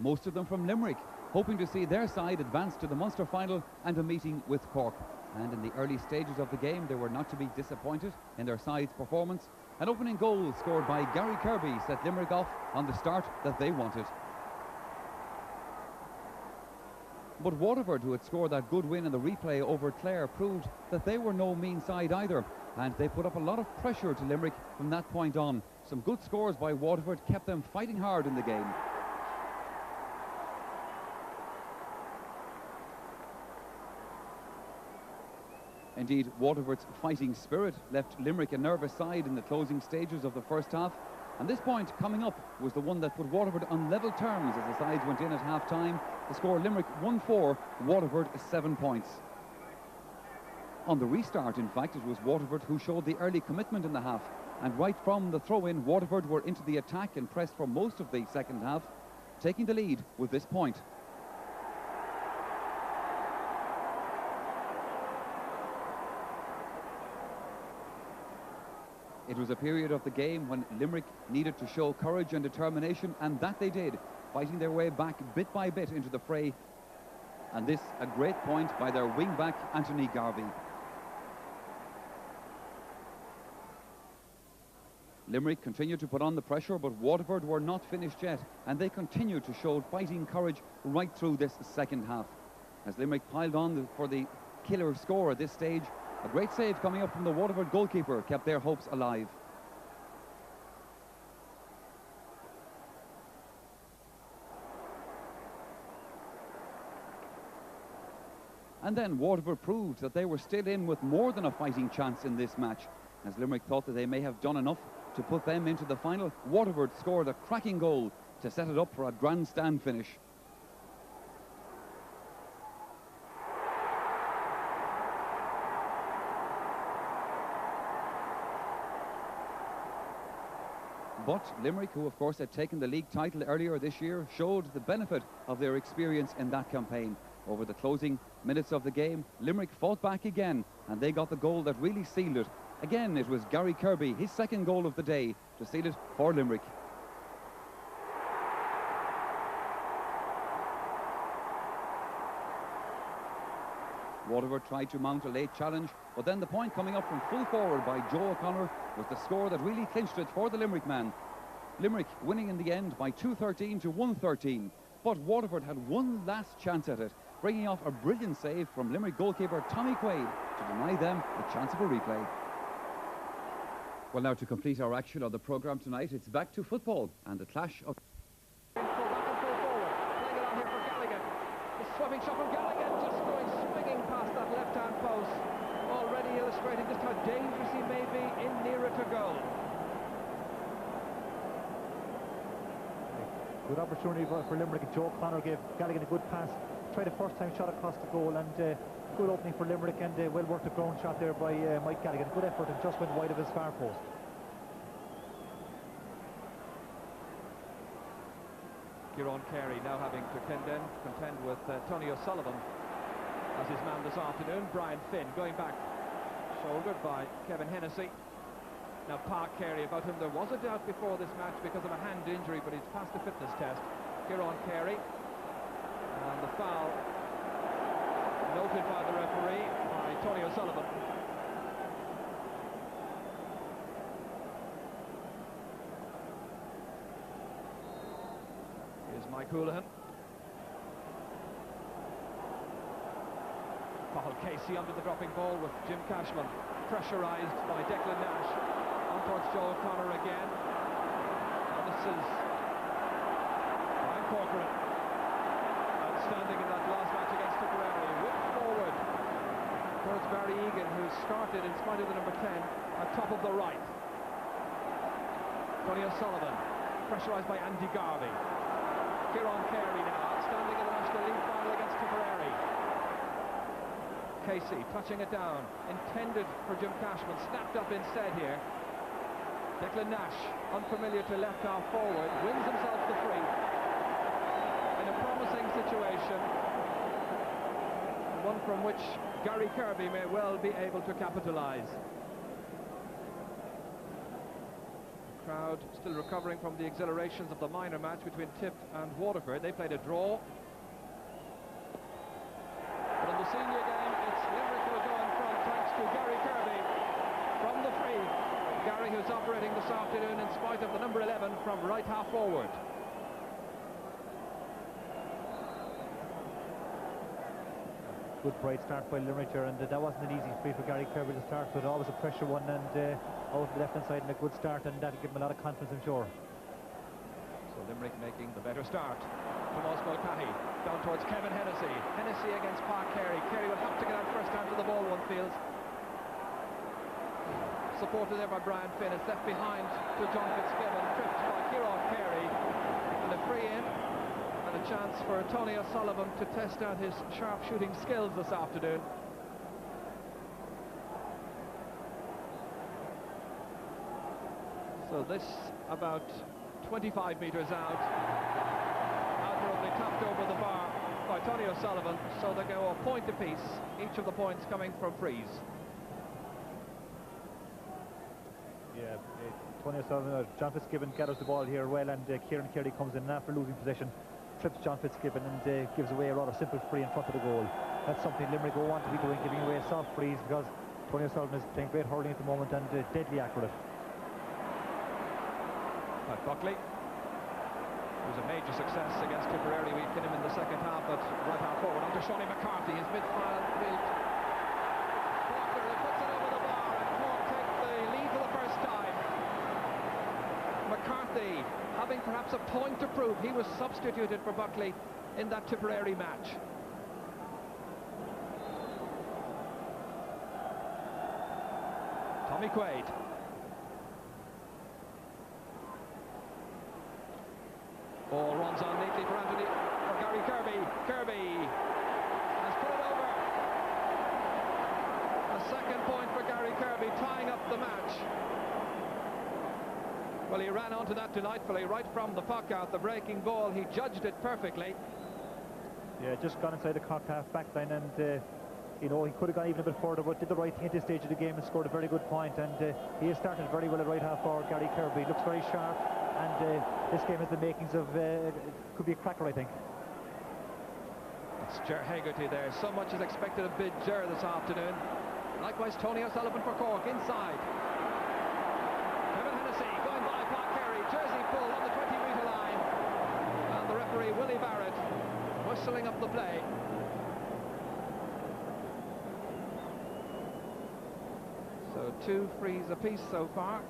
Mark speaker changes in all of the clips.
Speaker 1: most of them from Limerick, hoping to see their side advance to the Munster Final and a meeting with Cork. And in the early stages of the game, they were not to be disappointed in their side's performance. An opening goal scored by Gary Kirby set Limerick off on the start that they wanted. But Waterford, who had scored that good win in the replay over Clare, proved that they were no mean side either, and they put up a lot of pressure to Limerick from that point on. Some good scores by Waterford kept them fighting hard in the game. Indeed, Waterford's fighting spirit left Limerick a nervous side in the closing stages of the first half. And this point coming up was the one that put Waterford on level terms as the sides went in at half-time. The score: Limerick 1-4, Waterford 7 points. On the restart, in fact, it was Waterford who showed the early commitment in the half. And right from the throw-in, Waterford were into the attack and pressed for most of the second half, taking the lead with this point. It was a period of the game when Limerick needed to show courage and determination, and that they did, fighting their way back bit by bit into the fray. And this a great point by their wing-back Anthony Garvey. Limerick continued to put on the pressure, but Waterford were not finished yet, and they continued to show fighting courage right through this second half. As Limerick piled on for the killer score at this stage, a great save coming up from the Waterford goalkeeper kept their hopes alive. And then Waterford proved that they were still in with more than a fighting chance in this match. As Limerick thought that they may have done enough to put them into the final, Waterford scored a cracking goal to set it up for a grandstand finish. But Limerick, who of course had taken the league title earlier this year, showed the benefit of their experience in that campaign. Over the closing minutes of the game, Limerick fought back again, and they got the goal that really sealed it. Again, it was Gary Kirby, his second goal of the day, to seal it for Limerick. Waterford tried to mount a late challenge, but then the point coming up from full forward by Joe O'Connor was the score that really clinched it for the Limerick man. Limerick winning in the end by 2-13 to 1-13, but Waterford had one last chance at it, bringing off a brilliant save from Limerick goalkeeper Tommy Quaid to deny them the chance of a replay. Well, now to complete our action on the programme tonight, it's back to football and the clash of...
Speaker 2: Back and full forward, playing it on here for Gallagher. The sweeping shot from Gallagher, just going swinging past that left-hand post, already illustrating just how dangerous he may be in nearer to goal.
Speaker 3: Good opportunity for Limerick, and Joe O'Connor gave Gallagher a good pass. Tried a first-time shot across the goal, and good opening for Limerick, and well worked a ground shot there by Mike Gallagher. Good effort, and just went wide of his far post.
Speaker 2: Kieran Carey now having to contend with Tony O'Sullivan as his man this afternoon. Brian Finn going back, shouldered by Kevin Hennessy. Now Pairc Carey, about whom there was a doubt before this match because of a hand injury, but he's passed the fitness test. Kieran Carey, and the foul noted by the referee by Tony O'Sullivan. Here's Mike Houlihan. Paul Casey under the dropping ball with Jim Cashman, pressurised by Declan Nash. On towards Joe O'Connor again. And this is Ryan Corcoran, outstanding in that last match against Tipperary. Whipped forward towards Barry Egan, who started in spite of the number 10 at top of the right. Tony O'Sullivan, pressurised by Andy Garvey. Kieran Carey now, outstanding in the National League final against Tipperary. Casey touching it down, intended for Jim Cashman, snapped up instead here. Declan Nash, unfamiliar to left half forward, wins himself the free in a promising situation, one from which Gary Kirby may well be able to capitalise. Crowd still recovering from the exhilarations of the minor match between Tip and Waterford. They played a draw. But in the senior game, it's Limerick who go in front thanks to Gary Kirby from the free. Gary, who's operating this afternoon in spite of the number 11 from right half forward.
Speaker 3: Good bright start by Limerick here, and that wasn't an easy free for Gary Kirby to start with. Always a pressure one, and out the left hand side and a good start, and that'll give him a lot of confidence, I'm sure.
Speaker 2: So Limerick making the better start. Tomas Mulcahy down towards Kevin Hennessy. Hennessy against Pairc Ui. Carey will have to get out first time to the ball, one feels. Supported there by Brian Finn. It's left behind to John Fitzgibbon, tripped by Kieran Carey, and a free in. And a chance for Tony O'Sullivan to test out his sharp shooting skills this afternoon. So this about 25 metres out. Admirably tapped over the bar by Tony O'Sullivan. So they go a point apiece, each of the points coming from frees.
Speaker 3: Yeah, Tony O'Sullivan, John Fitzgibbon gathers the ball here well, and Kieran Carey comes in after losing possession, trips John Fitzgibbon, and gives away a rather simple free in front of the goal. That's something Limerick will want to be doing, giving away soft frees, because Tony O'Sullivan is playing great hurling at the moment and deadly accurate.
Speaker 2: Pat Buckley, who's a major success against Tipperary. We've seen him in the second half, but right half forward onto Shawnee McCarthy, his midfield. Walker puts it over the bar, and Cork take the lead for the first time. McCarthy having perhaps a point to prove. He was substituted for Buckley in that Tipperary match. Tommy Quaid. Ball runs on neatly for Gary Kirby. Kirby has put it over. A second point for Gary Kirby, tying up the match. Well, he ran onto that delightfully right from the puck out, the breaking ball. He judged it perfectly.
Speaker 3: Yeah, just gone inside the Cork half back line, and you know, he could have gone even a bit further, but did the right thing at this stage of the game and scored a very good point. And he has started very well at right half forward. Gary Kirby looks very sharp, and this game has the makings of could be a cracker, I think.
Speaker 2: It's Ger Hegarty there. So much is expected of big Ger this afternoon. Likewise, Tony O'Sullivan for Cork inside. Kevin Hennessy going by Pairc Ui. Jersey pull on the 20-metre line, and the referee Willie Barrett whistling up the play. So 2 frees apiece so far.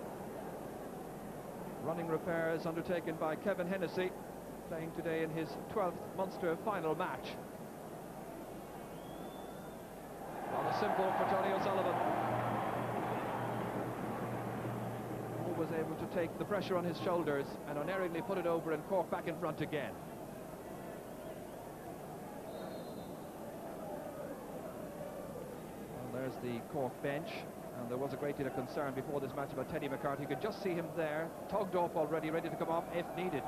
Speaker 2: Running repairs undertaken by Kevin Hennessy, playing today in his 12th Munster Final match. Rather simple for Tony O'Sullivan, who was able to take the pressure on his shoulders and unerringly put it over, and Cork back in front again. Well, there's the Cork bench. And there was a great deal of concern before this match about Teddy McCarthy. You could just see him there, tugged off already, ready to come off if needed.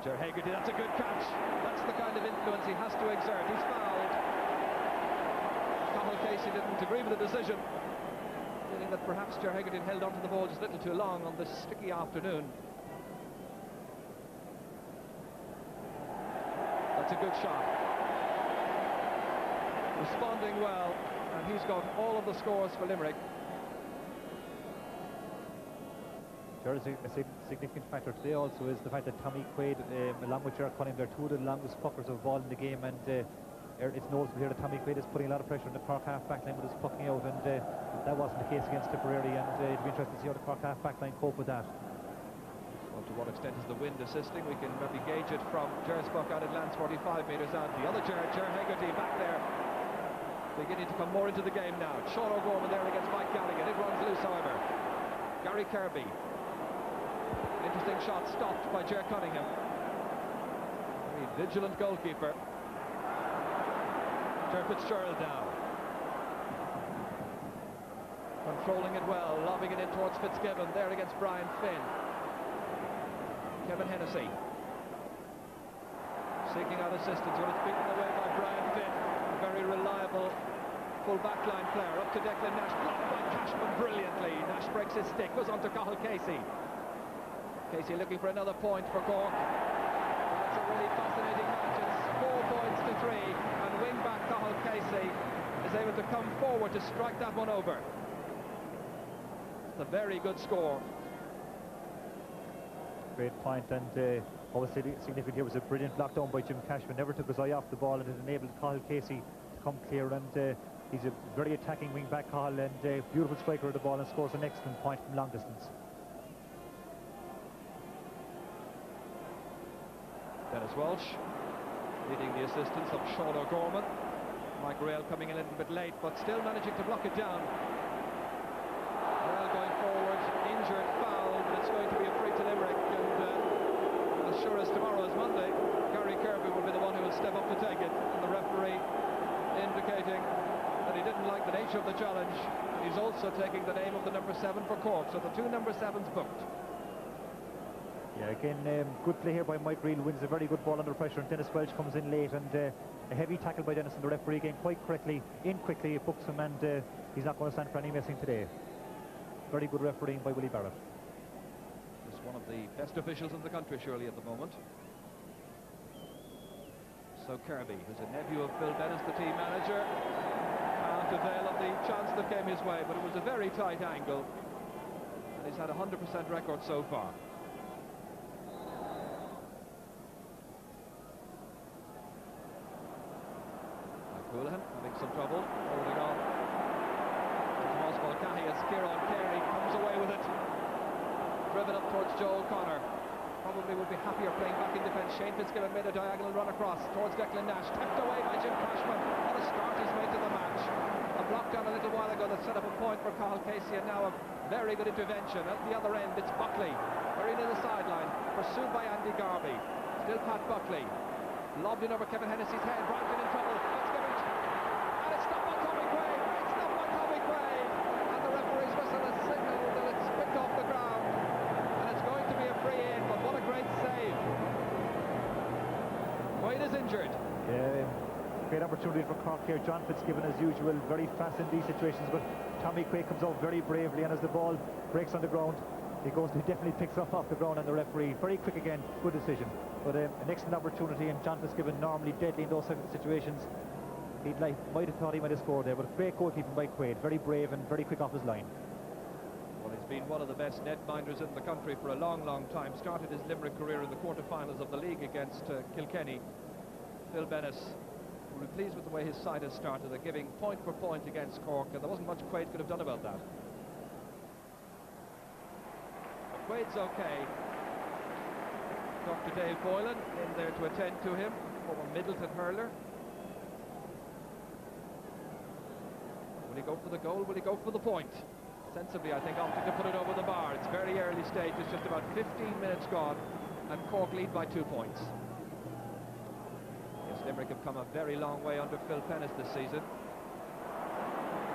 Speaker 2: Ger Hegarty, that's a good catch. That's the kind of influence he has to exert. He's fouled. Cathal Casey didn't agree with the decision, feeling that perhaps Ger Hegarty had held onto the ball just a little too long on this sticky afternoon. That's a good shot. Responding well. And he's got all of the scores for Limerick.
Speaker 3: Sure, a significant factor today also is the fact that Tommy Quaid, along with Ger Cunningham, they're two of the longest puckers of ball in the game, and it's noticeable here that Tommy Quaid is putting a lot of pressure on the Cork half back line with his pucking out, and that wasn't the case against Tipperary, and it'd be interesting to see how the Cork half back line cope with that.
Speaker 2: Well, to what extent is the wind assisting? We can maybe gauge it from Ger's puck out. It lands 45 metres out. The other Ger Hegarty back there, beginning to come more into the game now. Sean O'Gorman there against Mike Gallagher. It runs loose, however. Gary Kirby. Interesting shot stopped by Ger Cunningham. Very vigilant goalkeeper. Ger Fitzgerald now. Controlling it well, lobbing it in towards Fitzgibbon. There against Brian Finn. Kevin Hennessy. Seeking out assistance when it's beaten away by Brian Finn. Very reliable Full backline player, up to Declan Nash, blocked by Cashman brilliantly. Nash breaks his stick, goes on to Cathal Casey. Casey looking for another point for Cork. That's a really fascinating match. It's 4 points to 3, and wing-back Cathal Casey is able to come forward to strike that one over. It's a very good score.
Speaker 3: Great point, and what was significant here was a brilliant block down by Jim Cashman. Never took his eye off the ball, and it enabled Cathal Casey to come clear, and he's a very attacking wing-back, Cathal, and beautiful striker of the ball, and scores an excellent point from long distance.
Speaker 2: Dennis Walsh leading the assistance of Sean O'Gorman. Mike Rail coming in a little bit late, but still managing to block it down. Rail going forward, injured, foul, but it's going to be a free to Limerick, and as sure as tomorrow is Monday, Gary Kirby will be the one who will step up to take it, and the referee indicating that he didn't like the nature of the challenge. He's also taking the name of the number 7 for Cork, so the 2 number 7s booked.
Speaker 3: Yeah, again, good play here by Mike Reel, wins a very good ball under pressure, and Dennis Welch comes in late, and a heavy tackle by Dennis, and the referee again quite correctly, in quickly, books him, and he's not going to stand for any messing today. Very good refereeing by Willie Barrett.
Speaker 2: He's one of the best officials in the country, surely, at the moment. So Kirby, who's a nephew of Phil Dennis, the team manager, can't avail of the chance that came his way, but it was a very tight angle, and he's had a 100% record so far. Houlihan having some trouble, holding on to Tomas Mulcahy as Kieran Carey comes away with it. Driven up towards Joe O'Connor. Probably would be happier playing back in defence. Shane Fitzgibbon made a diagonal run across towards Declan Nash. Kept away by Jim Cashman. What a start he's made to the match. A block down a little while ago that set up a point for Cathal Casey, and now a very good intervention. At the other end, it's Buckley. Very near the sideline. Pursued by Andy Garvey. Still Pat Buckley. Lobbed in over Kevin Hennessy's head. Brighton in trouble. Injured.
Speaker 3: Great opportunity for Cork here. John Fitzgibbon, as usual, very fast in these situations, but Tommy Quaid comes out very bravely, and as the ball breaks on the ground, he definitely picks up off the ground, and the referee, very quick again, good decision. But an excellent opportunity, and John Fitzgibbon, normally deadly in those situations, might have thought he might have scored there, but great goalkeeping by Quaid, very brave and very quick off his line.
Speaker 2: Well, he's been one of the best netminders in the country for a long, long time. Started his Limerick career in the quarter-finals of the league against Kilkenny. Phil Bennis will be pleased with the way his side has started. They're giving point for point against Cork, and there wasn't much Quaid could have done about that. But Quaid's okay. Dr. Dave Boylan in there to attend to him, former Middleton hurler. Will he go for the goal? Will he go for the point? Sensibly, I think, opting to put it over the bar. It's very early stage. It's just about 15 minutes gone, and Cork lead by 2 points. Limerick have come a very long way under Phil Pennis this season.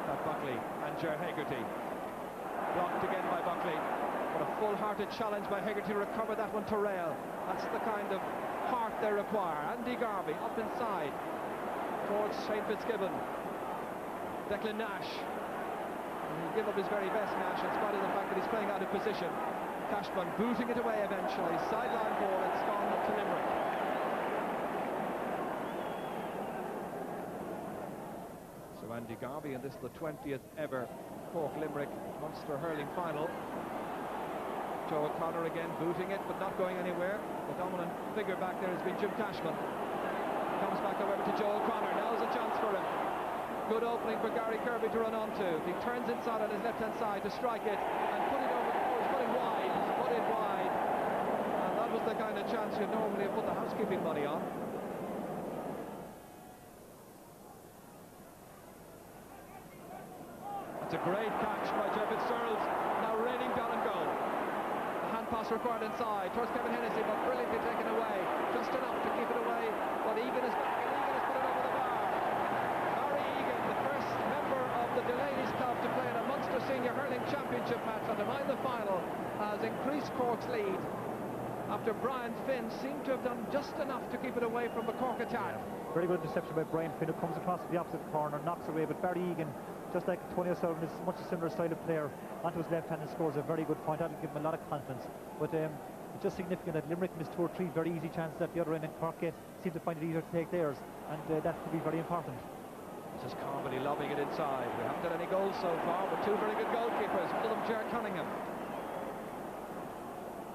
Speaker 2: Pat Buckley and Ger Hegarty. Blocked again by Buckley. But a full-hearted challenge by Hegarty to recover that one to Rail. That's the kind of heart they require. Andy Garvey up inside towards Shane Fitzgibbon. Declan Nash. He'll give up his very best, Nash, in spite of the fact that he's playing out of position. Cashman booting it away eventually. Sideline ball, it's gone to Limerick. Andy Garvey, and this is the 20th ever Cork Limerick Munster Hurling Final. Joe O'Connor again booting it, but not going anywhere. The dominant figure back there has been Jim Cashman. Comes back however to Joe O'Connor. Now's a chance for him. Good opening for Gary Kirby to run onto. He turns inside on his left-hand side to strike it and put it over the post. Put it wide. And that was the kind of chance you normally put the housekeeping money on. It's a great catch by Jeffrey Thurles, now raining down and goal. A hand pass required inside towards Kevin Hennessy, but brilliantly taken away. Just enough to keep it away, but Egan is back, and Egan has put it over the bar. Barry Egan, the first member of the Delaney's Club to play in a Munster Senior Hurling Championship match and to mind the final, has increased Cork's lead after Brian Finn seemed to have done just enough to keep it away from the Cork attack.
Speaker 3: Very good interception by Brian Finn, who comes across to the opposite corner, knocks away, but Barry Egan, just like Tony O'Sullivan, is much a similar style of player, onto his left hand and scores a very good point. That'll give him a lot of confidence. But it's just significant that Limerick missed 2 or 3 very easy chances at the other end, and Cork seem to find it easier to take theirs, and that could be very important.
Speaker 2: This is Carmody lobbing it inside. We haven't had any goals so far, but 2 very good goalkeepers. One of them, Ger Cunningham.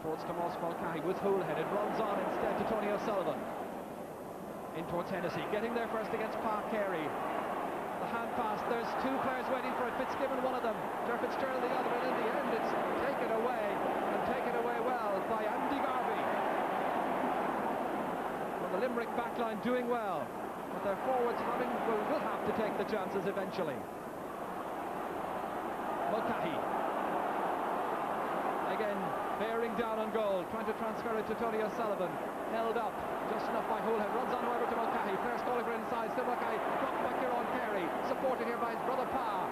Speaker 2: Towards Tomás Mulcahy with Houlihan. It runs on instead to Tony O'Sullivan. In towards Hennessy, getting there first against Pairc Ui. The hand pass, there's 2 players waiting for it. Fitzgibbon one of them, Ger Fitzgerald the other, and in the end it's taken away, and taken away well by Andy Garvey. Well, the Limerick backline doing well, but their forwards will have to take the chances eventually. Mulcahy. Again, bearing down on goal, trying to transfer it to Tony O'Sullivan. Held up, just enough by Houlihan. Runs on over to Mulcahy. Pairc calling for inside. Still Mulcahy. Dropped by Kieran Carey. Supported here by his brother Pa.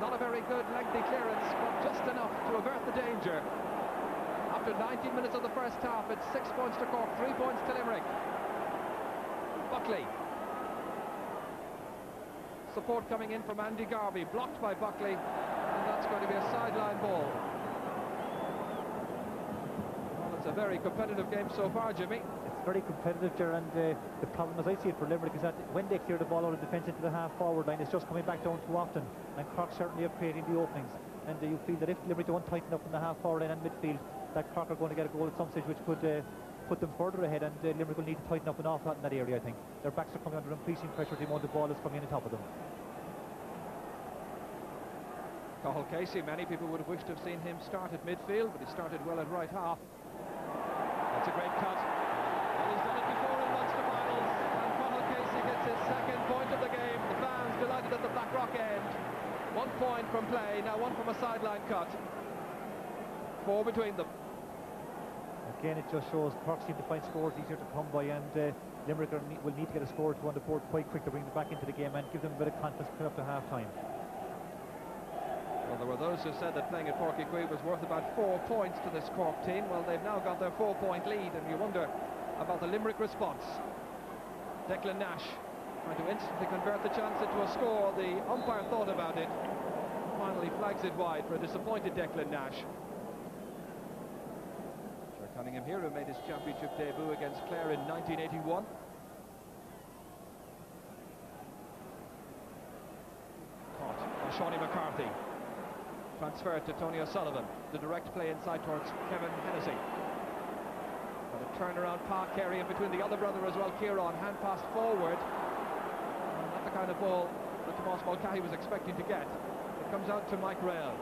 Speaker 2: Not a very good lengthy clearance, but just enough to avert the danger. After 19 minutes of the first half, it's 6 points to Cork, 3 points to Limerick. Buckley. Support coming in from Andy Garvey. Blocked by Buckley. And that's going to be a sideline ball. It's a very competitive game so far, Jimmy. It's
Speaker 3: very competitive, Ger, and the problem, as I see it for Limerick, is that when they clear the ball out of defence into the half-forward line, it's just coming back down too often, and Cork certainly are creating the openings. And you feel that if Limerick don't tighten up in the half-forward line and midfield, that Cork are going to get a goal at some stage, which could put them further ahead, and Limerick will need to tighten up an awful lot in that area, I think. Their backs are coming under increasing pressure, the amount of ball is coming in on top of them.
Speaker 2: Cathal Casey, many people would have wished to have seen him start at midfield, but he started well at right half. That's a great cut. Well, he's done it before in Munster Finals, and Cathal Casey gets his 2nd point of the game. The fans delighted at the Blackrock end. 1 point from play, now 1 from a sideline cut. 4 between them.
Speaker 3: Again, it just shows Cork seem to find scores easier to come by, and Limerick will need to get a score to on the board quite quick to bring them back into the game and give them a bit of confidence coming up to half-time.
Speaker 2: Well, there were those who said that playing at Pairc Ui was worth about 4 points to this Cork team. Well, they've now got their 4-point lead, and you wonder about the Limerick response. Declan Nash trying to instantly convert the chance into a score. The umpire thought about it. Finally flags it wide for a disappointed Declan Nash. Ger Cunningham here, who made his championship debut against Clare in 1981. Caught by Shawnee McCarthy. Transferred to Tony O'Sullivan. The direct play inside towards Kevin Hennessy. Got a turnaround Pairc Ui in between the other brother as well, Kieran. Hand passed forward. Not the kind of ball that Tomás Mulcahy was expecting to get. It comes out to Mike Rail.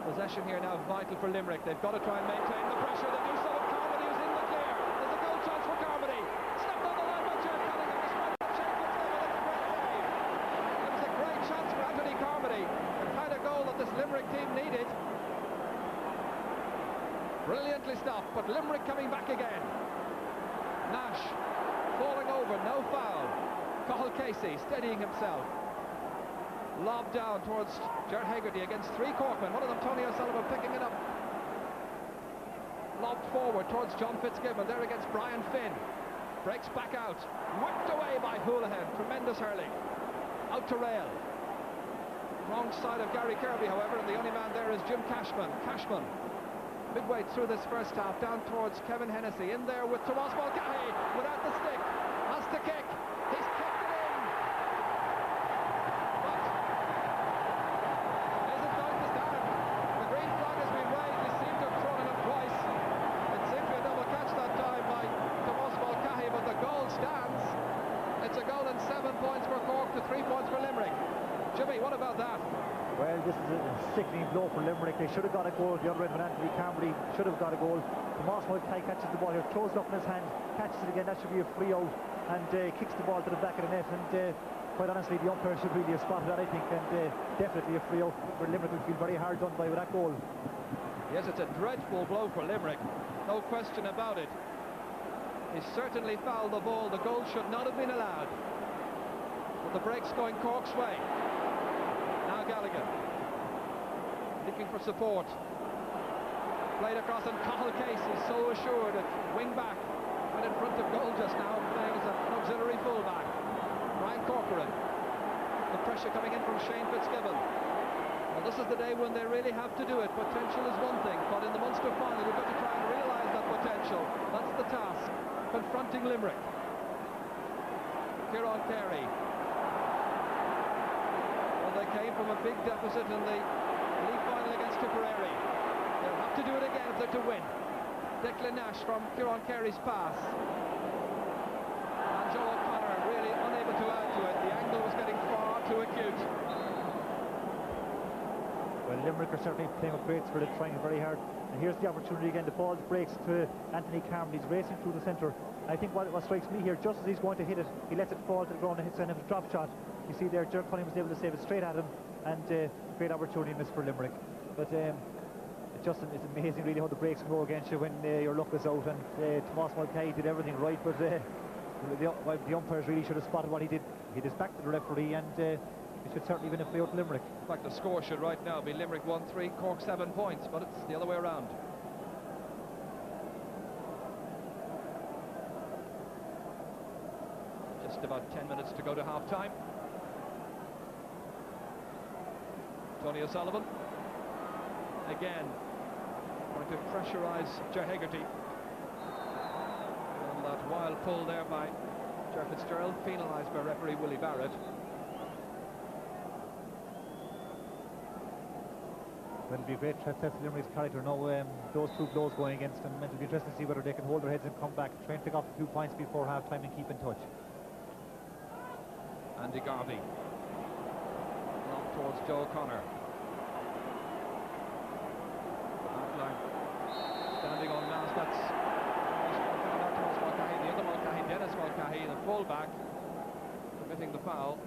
Speaker 2: Possession here now vital for Limerick. They've got to try and maintain the pressure. They do so with Carmody, who's in the clear. There's a goal chance for Carmody. Stepped on the line by Ger Cunningham. This one check looks like a great save. It was a great chance for Anthony Carmody. The kind of goal that this Limerick team needed. Brilliantly stopped, but Limerick coming back again. Nash falling over, no foul. Cathal Casey steadying himself. Lob down towards Ger Hegarty against 3 Corkmen. One of them, Tony O'Sullivan, picking it up. Lobbed forward towards John Fitzgibbon. There against Brian Finn. Breaks back out. Whipped away by Houlihan. Tremendous hurling. Out to Rail. Wrong side of Gary Kirby, however, and the only man there is Jim Cashman. Cashman, midway through this first half, down towards Kevin Hennessy. In there with Tomás Mulcahy without the stick. Has to kick. He's kicked it in. But is it going to stand? The green flag has been waved. He seemed to have thrown it up twice. It seemed to be a double catch that time by Tomás Mulcahy, but the goal stands. It's a goal and 7 points for Cork to 3 points for Limerick. Jimmy, what about that?
Speaker 3: Well, this is a sickening blow for Limerick. They should have got a goal at the other end when Anthony Carmody should have got a goal. Tomás Mulcahy catches the ball here, throws it up in his hand, catches it again. That should be a free out, and kicks the ball to the back of the net. And quite honestly, the umpire should really have spotted that, I think, and definitely a free out where Limerick will feel very hard done by with that goal.
Speaker 2: Yes, it's a dreadful blow for Limerick, no question about it. He certainly fouled the ball. The goal should not have been allowed. But the break's going Cork's way. Now Gallagher looking for support. Played across, and Cathal Case is so assured at wing back. Went in front of goal just now, playing as an auxiliary full-back. Brian Corcoran. The pressure coming in from Shane Fitzgibbon. Well, this is the day when they really have to do it. Potential is one thing, but in the Munster Final, you've got to try and realise that potential. That's the task. Confronting Limerick. Kieran Carey. Well, they came from a big deficit in the league final against Tipperary. They'll have to do it again if they're to win. Declan Nash from Kieran Carey's pass. And Joe O'Connor really unable to add to it. The angle was getting far too acute.
Speaker 3: Well, Limerick are certainly playing with great spirit, trying very hard. And here's the opportunity again. The ball breaks to Anthony Carman. He's racing through the centre. I think what strikes me here, just as he's going to hit it, he lets it fall to the ground and hits a drop shot. You see there, Ger Cunningham was able to save it straight at him, and great opportunity missed for Limerick. But it's amazing really how the breaks can go against you when your luck is out. And Tomás Mulcahy did everything right, but the umpires really should have spotted what he did. He did back to the referee, and it should certainly win a play out to Limerick.
Speaker 2: In fact, the score should right now be Limerick 1-3, Cork 7 points, but it's the other way around. Just about 10 minutes to go to half-time. Tony O'Sullivan again trying to pressurise Ger Hegarty. And that wild pull there by Ger Fitzgerald, penalised by referee Willie Barrett.
Speaker 3: It'll be a great test of Limerick's character now. Those two blows going against them. It'll be interesting to see whether they can hold their heads and come back, try and pick off a few points before half-time and keep in touch.
Speaker 2: Andy Garvey along towards Joe O'Connor. Outline standing on Nas. That's Thomas Mulcahy, the other Mulcahy, Dennis Mulcahy, the full-back, committing the foul.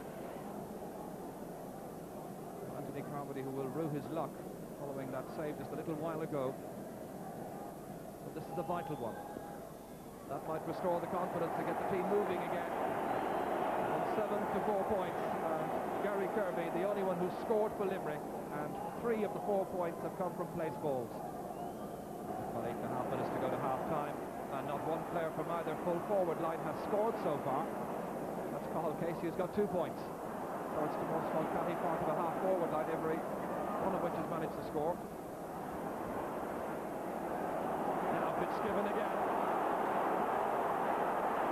Speaker 2: Anthony Carmody, who will rue his luck following that save just a little while ago. But this is a vital one. That might restore the confidence to get the team moving again. 7 to 4 points. Gary Kirby, the only one who scored for Limerick, and 3 of the 4 points have come from place balls. About 8.5 minutes to go to half-time, and not one player from either full forward line has scored so far. That's Cathal Casey, who's got 2 points. Towards Tomás Mulcahy, part of a half-forward line, every one of which has managed to score. Now Fitzgibbon again.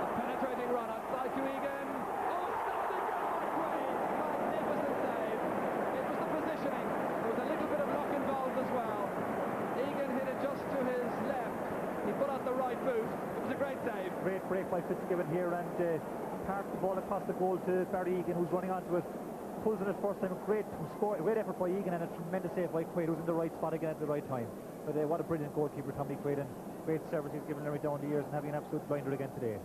Speaker 2: A penetrating run outside to Egan. Magnificent save. It was the positioning. There was a little bit of luck involved as well. Egan hit it just to his left. He put out the right boot. It was a great save.
Speaker 3: Great break by Fitzgibbon here, and parked the ball across the goal to Barry Egan, who's running onto it. Pulls in it first time. Great effort by Egan, and a tremendous save by Quaid, who's in the right spot again at the right time. But what a brilliant goalkeeper, Tommy Quaid, and great service he's given Limerick down the years, and having an absolute blinder again today.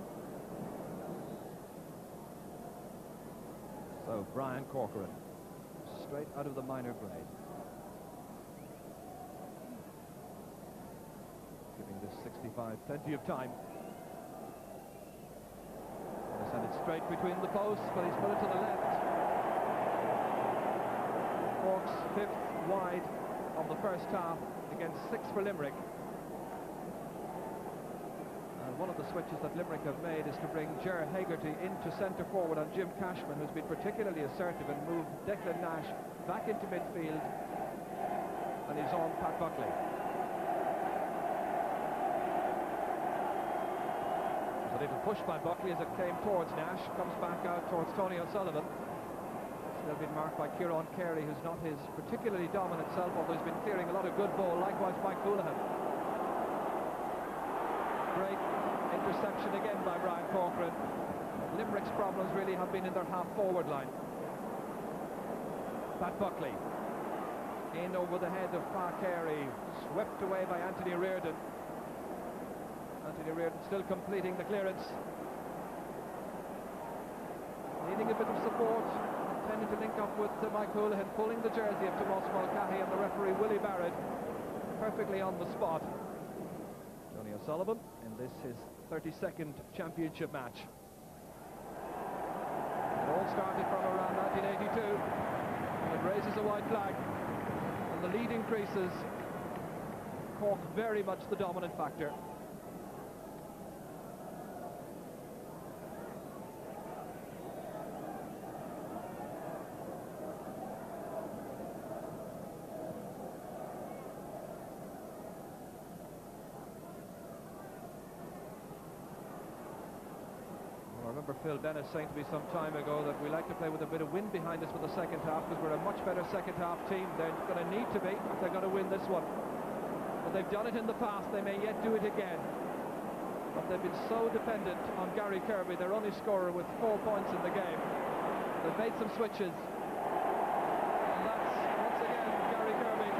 Speaker 2: So Brian Corcoran, straight out of the minor grade, giving this 65 plenty of time. He'll send it straight between the posts, but he's put it to the left. Cork's 5th wide of the first half against 6 for Limerick. One of the switches that Limerick have made is to bring Ger Hegarty into centre forward on Jim Cashman, who's been particularly assertive, and moved Declan Nash back into midfield, and he's on Pat Buckley. There's a little push by Buckley as it came towards Nash, comes back out towards Tony O'Sullivan. Still been marked by Kieran Carey, who's not his particularly dominant self, although he's been clearing a lot of good ball, likewise Mike Houlihan. Great interception again by Brian Corcoran. Limerick's problems really have been in their half-forward line. Pat Buckley in over the head of Pairc Ui, swept away by Anthony Reardon. Anthony Reardon still completing the clearance. Needing a bit of support, tending to link up with Mike Houlihan, pulling the jersey of Tomás Mulcahy, and the referee Willie Barrett perfectly on the spot. Tony O'Sullivan in this his 32nd championship match. It all started from around 1982, and it raises a white flag, and the lead increases. Cork very much the dominant factor. I remember Phil Dennis saying to me some time ago that we like to play with a bit of wind behind us for the second half because we're a much better second half team. They're going to need to be if they're going to win this one. But they've done it in the past, they may yet do it again. But they've been so dependent on Gary Kirby, their only scorer with 4 points in the game. They've made some switches. And that's, once again, Gary Kirby.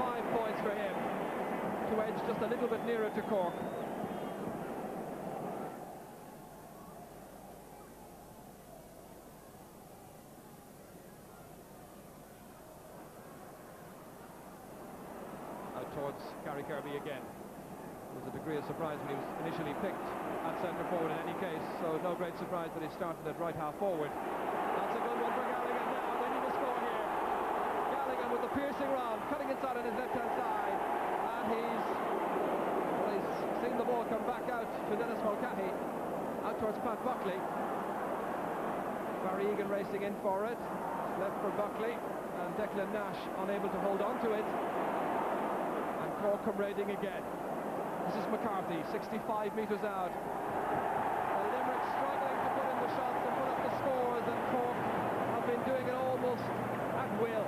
Speaker 2: 5 points for him to edge just a little bit nearer to Cork. Towards Gary Kirby again. There was a degree of surprise when he was initially picked at centre forward in any case, so no great surprise that he started at right half forward. That's a good one for Galligan now. They need to score here. Galligan with the piercing round, cutting inside on his left-hand side, and he's seen the ball come back out to Dennis Mulcahy, out towards Pat Buckley. Barry Egan racing in for it, left for Buckley, and Declan Nash unable to hold on to it. Cork come raiding again. This is McCarthy, 65 metres out. Limerick struggling to put in the shots and put up the scores, and Cork have been doing it almost at will.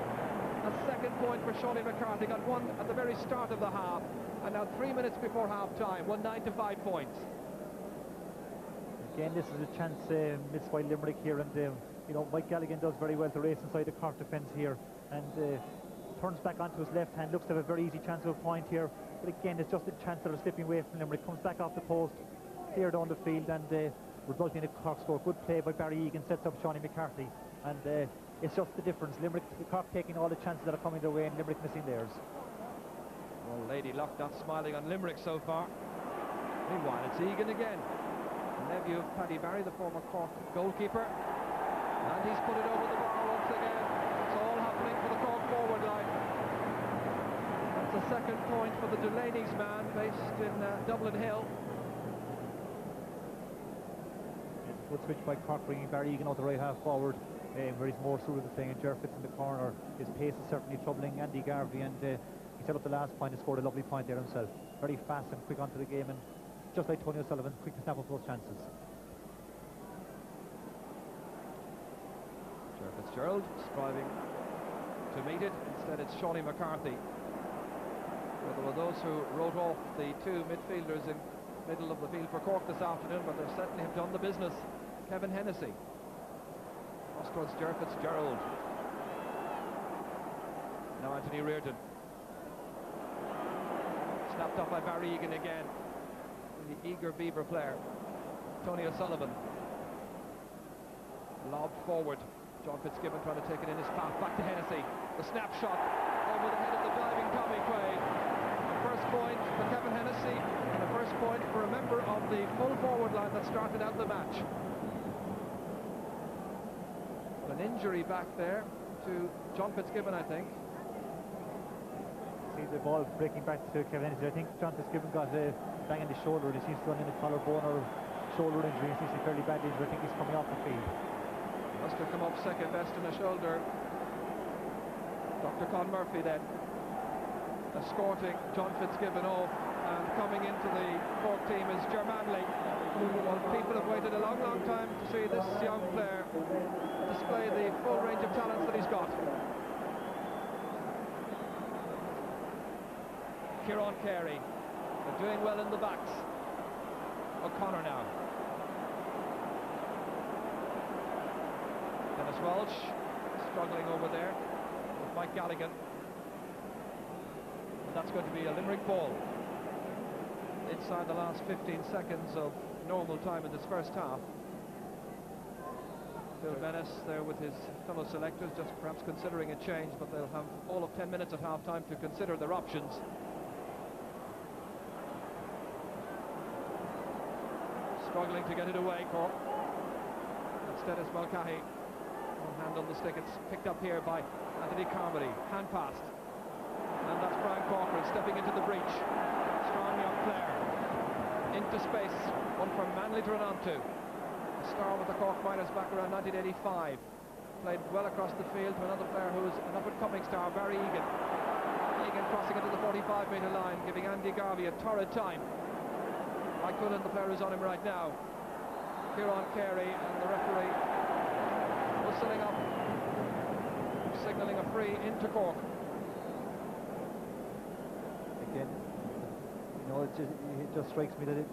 Speaker 2: A second point for Sean McCarthy, got one at the very start of the half, and now 3 minutes before half-time, 1-9 to 5 points.
Speaker 3: Again, this is a chance missed by Limerick here, and you know, Mike Galligan does very well to race inside the Cork defence here, and turns back onto his left hand, looks to have a very easy chance of a point here, but again it's just a chance that are slipping away from Limerick. Comes back off the post, clear down the field, and resulting in a Cork score. Good play by Barry Egan, sets up Sean McCarthy, and it's just the difference. Limerick, Cork taking all the chances that are coming their way, and Limerick missing theirs.
Speaker 2: Well, Lady Luck not smiling on Limerick so far. Meanwhile, it's Egan again, nephew of Paddy Barry, the former Cork goalkeeper, and he's put it over the bar once again. It's all happening for the Cork forward line. That's the second point for the Delaney's man, based in Dublin Hill.
Speaker 3: It's a good switch by Cork, bringing Barry Egan out the right half forward, where he's more suited to playing, and Ger fits in the corner. His pace is certainly troubling Andy Garvey, and he set up the last point and scored a lovely point there himself. Very fast and quick onto the game, and just like Tony O'Sullivan, quick to snap up those chances.
Speaker 2: Ger Fitzgerald striving to meet it. Instead, it's Shawnee McCarthy. Well, there were those who wrote off the two midfielders in middle of the field for Cork this afternoon, but they certainly have done the business. Kevin Hennessy. Cross towards Ger Fitzgerald. Now Anthony Reardon. Snapped up by Barry Egan again. The eager Beaver player, Tony O'Sullivan. Lobbed forward. John Fitzgibbon trying to take it in his path. Back to Hennessy. The snapshot over the head of the diving Tommy Quaid. The first point for Kevin Hennessy, and the first point for a member of the full forward line that started out the match. An injury back there to John Fitzgibbon, I think.
Speaker 3: See the ball breaking back to Kevin Hennessy. I think John Fitzgibbon got a bang in the shoulder. He seems to run in a collarbone or shoulder injury. He seems to be fairly badly injured. I think he's coming off the field.
Speaker 2: Must have come up second best in the shoulder. Dr. Con Murphy then escorting John Fitzgibbon off, and coming into the Cork team is Ger Manley. Well, people have waited a long time to see this young player display the full range of talents that he's got. Kieran Carey, they're doing well in the backs. O'Connor now. Dennis Welch struggling over there with Mike Galligan. And that's going to be a Limerick ball inside the last 15 seconds of normal time in this first half. Phil Dennis there with his fellow selectors, just perhaps considering a change, but they'll have all of 10 minutes at half-time to consider their options. Struggling to get it away, Cork. Instead it's Mulcahy. One hand on the stick. It's picked up here by Anthony Carmody. Hand passed. And that's Brian Corcoran stepping into the breach. Strong young player. Into space. One for Manley to run onto. A star with the Cork Miners back around 1985. Played well across the field to another player who is an up-and-coming star, Barry Egan. Egan crossing into the 45-metre line, giving Andy Garvey a torrid time. Mike Cullen, the player who's on him right now. Kieran Carey and the referee whistling up, signalling a free into Cork.
Speaker 3: Again, you know, it just strikes me that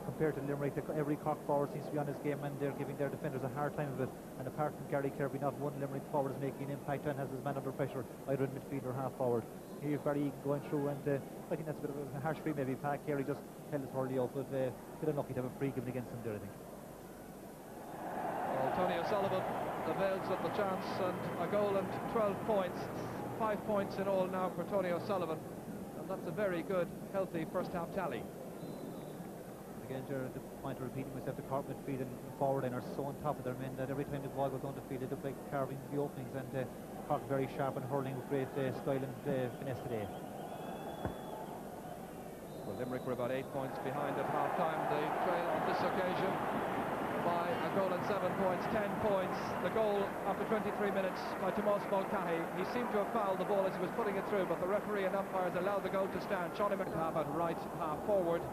Speaker 3: compared to Limerick, every Cork forward seems to be on this game, and they're giving their defenders a hard time of it. And apart from Gary Kirby, not one Limerick forward is making an impact and has his man under pressure, either in midfield or half forward. Here's Barry Egan going through, and I think that's a bit of a harsh free maybe. Pairc Ui just held his hurley up, but a bit unlucky to have a free given against him there, I think.
Speaker 2: Well, Tony O'Sullivan avails of the chance, and a goal and 12 points. 5 points in all now for Tony O'Sullivan, and that's a very good, healthy first-half tally.
Speaker 3: Again, the point of repeating myself, the Cork midfield and forward and are so on top of their men that every time the ball goes on the field, they look like carving the openings, and Cork very sharp and hurling with great style and finesse today.
Speaker 2: Well, Limerick were about 8 points behind at half-time. They trail on this occasion by a goal and 7 points, 10 points. The goal after 23 minutes by Tomás Mulcahy. He seemed to have fouled the ball as he was putting it through, but the referee and umpires allowed the goal to stand. Shawnee McHale at right half forward.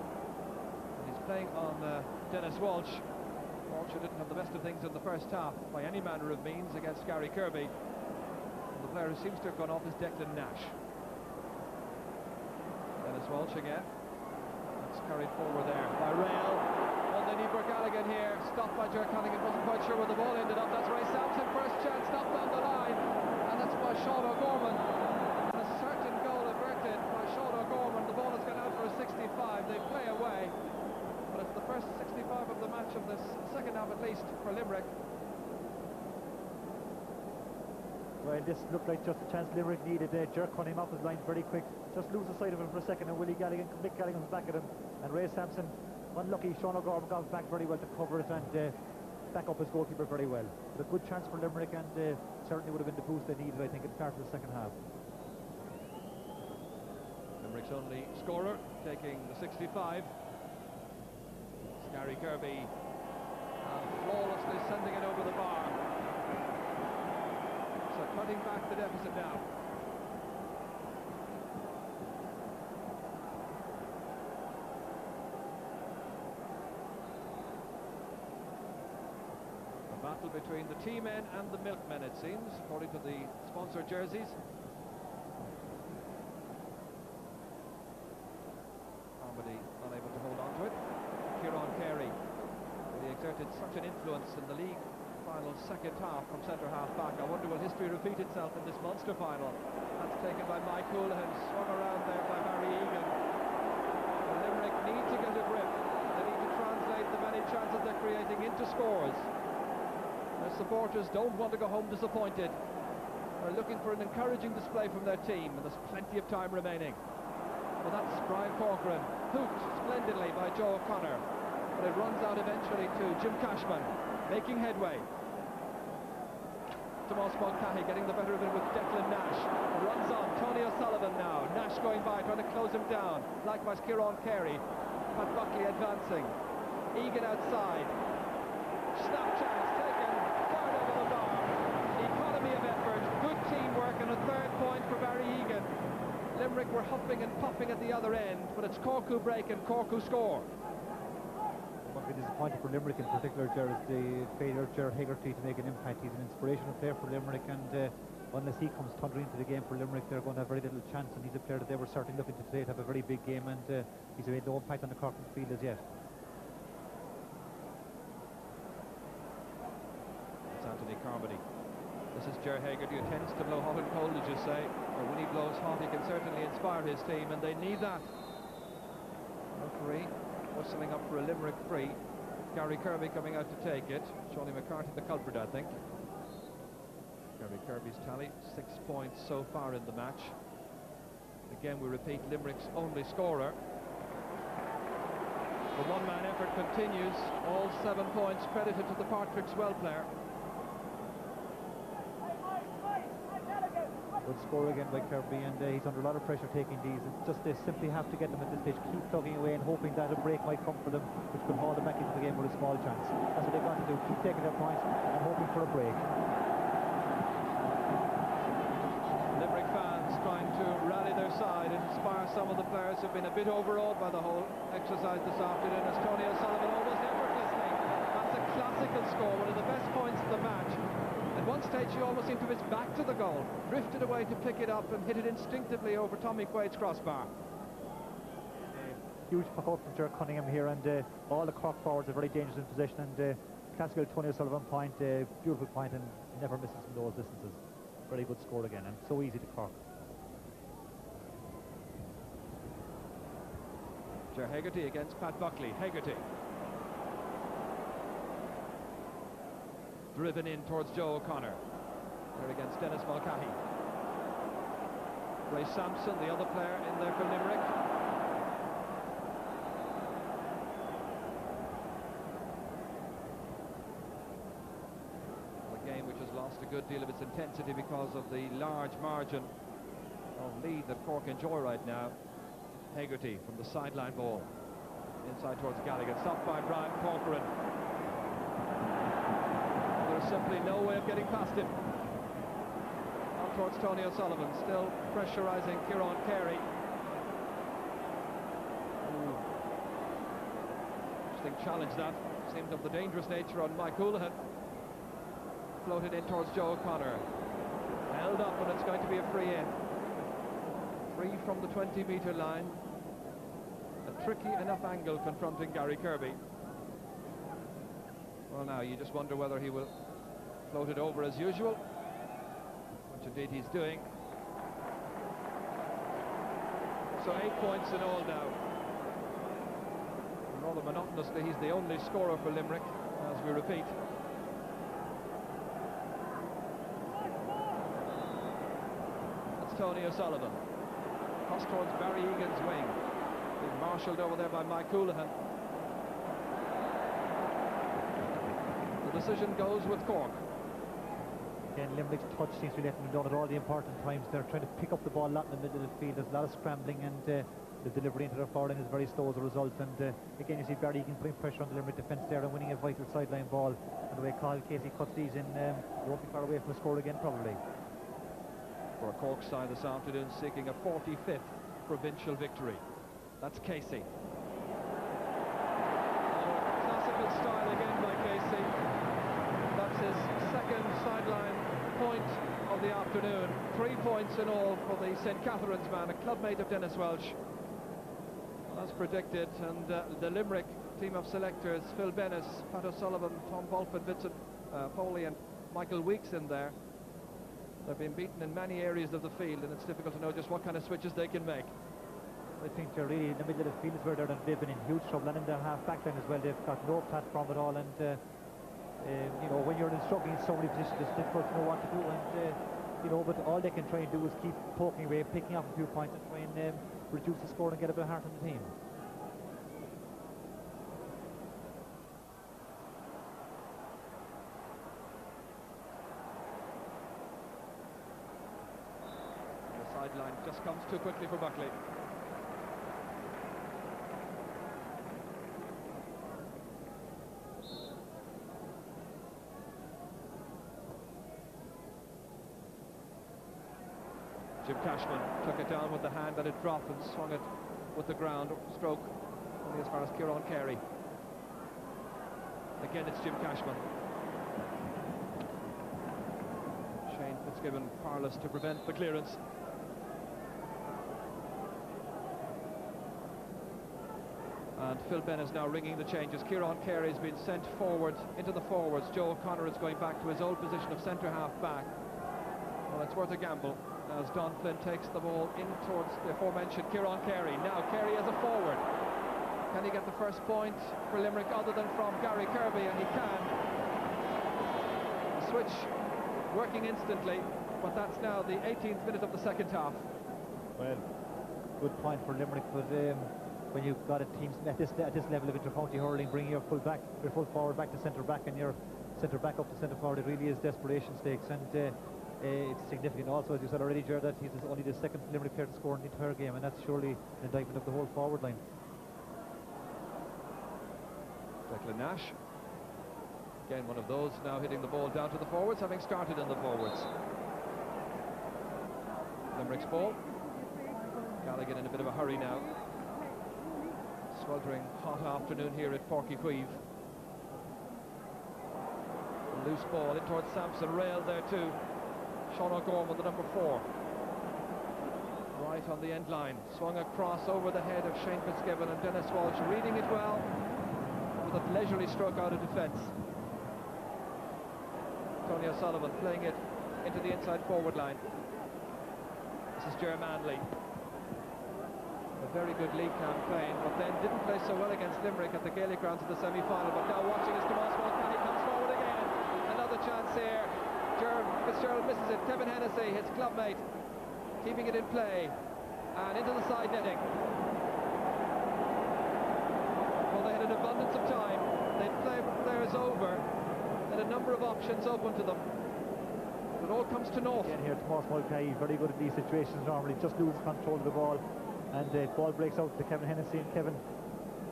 Speaker 2: Playing on Dennis Walsh. Walsh, who didn't have the best of things in the first half by any manner of means against Gary Kirby. And the player who seems to have gone off is Declan Nash. Dennis Walsh again. That's carried forward there by Rail. Well, then Ibra Gallagher here, stopped by Ger Cunningham, wasn't quite sure where the ball ended up. That's Ray Sampson, first chance, stopped on the line. And that's by Sean O'Gorman. And a certain goal averted by Sean O'Gorman. The ball has gone out for a 65. They play away. But it's the first 65 of the match of this second half, at least, for Limerick.
Speaker 3: Well, this looked like just a chance Limerick needed. Ger Cunningham off his line very quick. Just lose the sight of him for a second, and Mick Gallagher was back at him. And Ray Sampson, unlucky. Sean O'Gorman got back very well to cover it and back up his goalkeeper very well. But a good chance for Limerick, and certainly would have been the boost they needed, I think, at the start of the second half.
Speaker 2: Limerick's only scorer, taking the 65. Gary Kirby flawlessly sending it over the bar. So cutting back the deficit now. A battle between the tea men and the milkmen, it seems, according to the sponsor jerseys. Carmody unable to hold on to it. Kieran Carey, he exerted such an influence in the league final second half from centre half back. I wonder will history repeat itself in this Munster final. That's taken by Mike Houlihan, swung around there by Barry Egan. And Limerick need to get a grip. They need to translate the many chances they're creating into scores. Their supporters don't want to go home disappointed. They're looking for an encouraging display from their team, and there's plenty of time remaining. Well, that's Brian Corcoran, hooked splendidly by Joe O'Connor, but it runs out eventually to Jim Cashman, making headway. Tomás Mulcahy getting the better of it with Declan Nash. Runs on, Tony O'Sullivan now. Nash going by, trying to close him down. Likewise Kieran Carey. Pat Buckley advancing. Egan outside. Snap chance taken, fired over the bar. Economy of effort, good teamwork, and a third point for Barry Egan. Limerick were huffing and puffing at the other end, but it's Cork who break and Cork who score.
Speaker 3: What would be disappointing for Limerick in particular, Ger, is the failure of Gerard Hegarty to make an impact. He's an inspirational player for Limerick, and unless he comes thundering into the game for Limerick, they're going to have very little chance, and he's a player that they were certainly looking to today to have a very big game, and he's made no impact on the Cork field as yet.
Speaker 2: It's Anthony Carmody. This is Ger Hegarty, who tends to blow hot and cold, as you say, or when he blows hot he can certainly inspire his team, and they need that. Referee whistling up for a Limerick free. Gary Kirby coming out to take it. Shawnee McCarthy the culprit, I think. Gary Kirby's tally, 6 points so far in the match. Again, we repeat, Limerick's only scorer. The one-man effort continues. All 7 points credited to the Patrick Swell player.
Speaker 3: Good score again by Kirby, and he's under a lot of pressure taking these. It's just they simply have to get them at this stage, keep plugging away and hoping that a break might come for them, which could haul them back into the game with a small chance. That's what they've got to do, keep taking their points and hoping for a break.
Speaker 2: Limerick fans trying to rally their side and inspire some of the players who've been a bit overawed by the whole exercise this afternoon, as Tony O'Sullivan almost effortlessly. That's a classical score, one of the best points of the match. At one stage he almost seemed to miss back to the goal, drifted away to pick it up and hit it instinctively over Tommy Quaid's crossbar.
Speaker 3: Huge puck out from Ger Cunningham here, and all the Cork forwards are very dangerous in possession, and classical Tony O'Sullivan point, beautiful point, and never misses from those distances. Very good score again, and so easy to Cork.
Speaker 2: Ger Hegarty against Pat Buckley. Hegarty driven in towards Joe O'Connor. There against Dennis Mulcahy. Ray Sampson, the other player in there for Limerick. A game which has lost a good deal of its intensity because of the large margin of lead that Cork enjoy right now. Hegarty from the sideline ball. Inside towards Gallagher. Stopped by Brian Corcoran. There's simply no way of getting past him. Out towards Tony O'Sullivan, still pressurising Kieran Carey. Interesting challenge that. Seemed of the dangerous nature on Mike Houlihan. Floated in towards Joe O'Connor. Held up, and it's going to be a free in. Free from the 20-metre line. A tricky enough angle confronting Gary Kirby. Well, now you just wonder whether he will float it over as usual, which indeed he's doing. So 8 points in all now. And rather monotonously, he's the only scorer for Limerick, as we repeat. That's Tony O'Sullivan. Cross towards Barry Egan's wing. Being marshalled over there by Mike Houlihan. The decision goes with Cork.
Speaker 3: Again, Limerick's touch seems to be letting them down at all the important times. They're trying to pick up the ball a lot in the middle of the field. There's a lot of scrambling, and the delivery into their forward line is very slow as a result. And again, you see Barry Egan putting pressure on the Limerick defence there and winning a vital sideline ball. And the way Kyle Casey cuts these in, they won't be far away from the score again, probably.
Speaker 2: For a Cork side this afternoon, seeking a 45th provincial victory. That's Casey. Classical style again by Casey. That's his second sideline point of the afternoon. 3 points in all for the St. Catherine's man, a clubmate of Dennis Welsh. Well, as predicted, and the Limerick team of selectors, Phil Bennis, Pat O'Sullivan, Tom Bolford, Vincent Foley and Michael Weeks in there. They've been beaten in many areas of the field, and it's difficult to know just what kind of switches they can make.
Speaker 3: I think they're really in the middle of the field is where they've been in huge trouble, and in their half-back line as well. They've got no platform at all, and you know, when you're struggling in so many positions, it's difficult to know what to do. And you know, but all they can try and do is keep poking away, picking up a few points, and try and reduce the score and get a bit of heart in the team.
Speaker 2: The sideline just comes too quickly for Buckley. Jim Cashman took it down with the hand that it dropped and swung it with the ground stroke only as far as Kieran Carey. Again, it's Jim Cashman. Shane Fitzgibbon powerless to prevent the clearance. And Phil Benn is now ringing the changes. Kieran Carey has been sent forward into the forwards. Joe O'Connor is going back to his old position of centre half back. Well, it's worth a gamble as Don Flynn takes the ball in towards the aforementioned Kieran Carey. Now Carey as a forward. Can he get the first point for Limerick other than from Gary Kirby? And he can. The switch working instantly, but that's now the 18th minute of the second half.
Speaker 3: Well, good point for Limerick, but when you've got a team at this level of inter-county hurling, bringing your full forward back to centre back and your centre back up to centre forward, it really is desperation stakes. And It's significant also, as you said already, Ger, that he's only the second Limerick player to score in the entire game, and that's surely an indictment of the whole forward line.
Speaker 2: Declan Nash, again one of those now hitting the ball down to the forwards, having started in the forwards. Limerick's ball. Gallagher in a bit of a hurry now. Sweltering hot afternoon here at Pairc Ui Chaoimh. Loose ball in towards Sampson, railed there too. Sean O'Gorman with the number 4. Right on the end line, swung across over the head of Shane Fitzgibbon, and Dennis Walsh reading it well with a leisurely stroke out of defence. Tony O'Sullivan playing it into the inside forward line. This is Ger Manley. A very good league campaign, but then didn't play so well against Limerick at the Gaelic grounds of the semi-final. But now watching as Tomas Mulcahy comes forward again. Another chance here. Fitzgerald misses it. Kevin Hennessy, his clubmate, keeping it in play. And into the side netting. Well, they had an abundance of time. They'd play players over. Had a number of options open to them. It all comes to naught.
Speaker 3: Again here, Tomas Mulcahy, very good in these situations normally. Just loses control of the ball. And the ball breaks out to Kevin Hennessy, and Kevin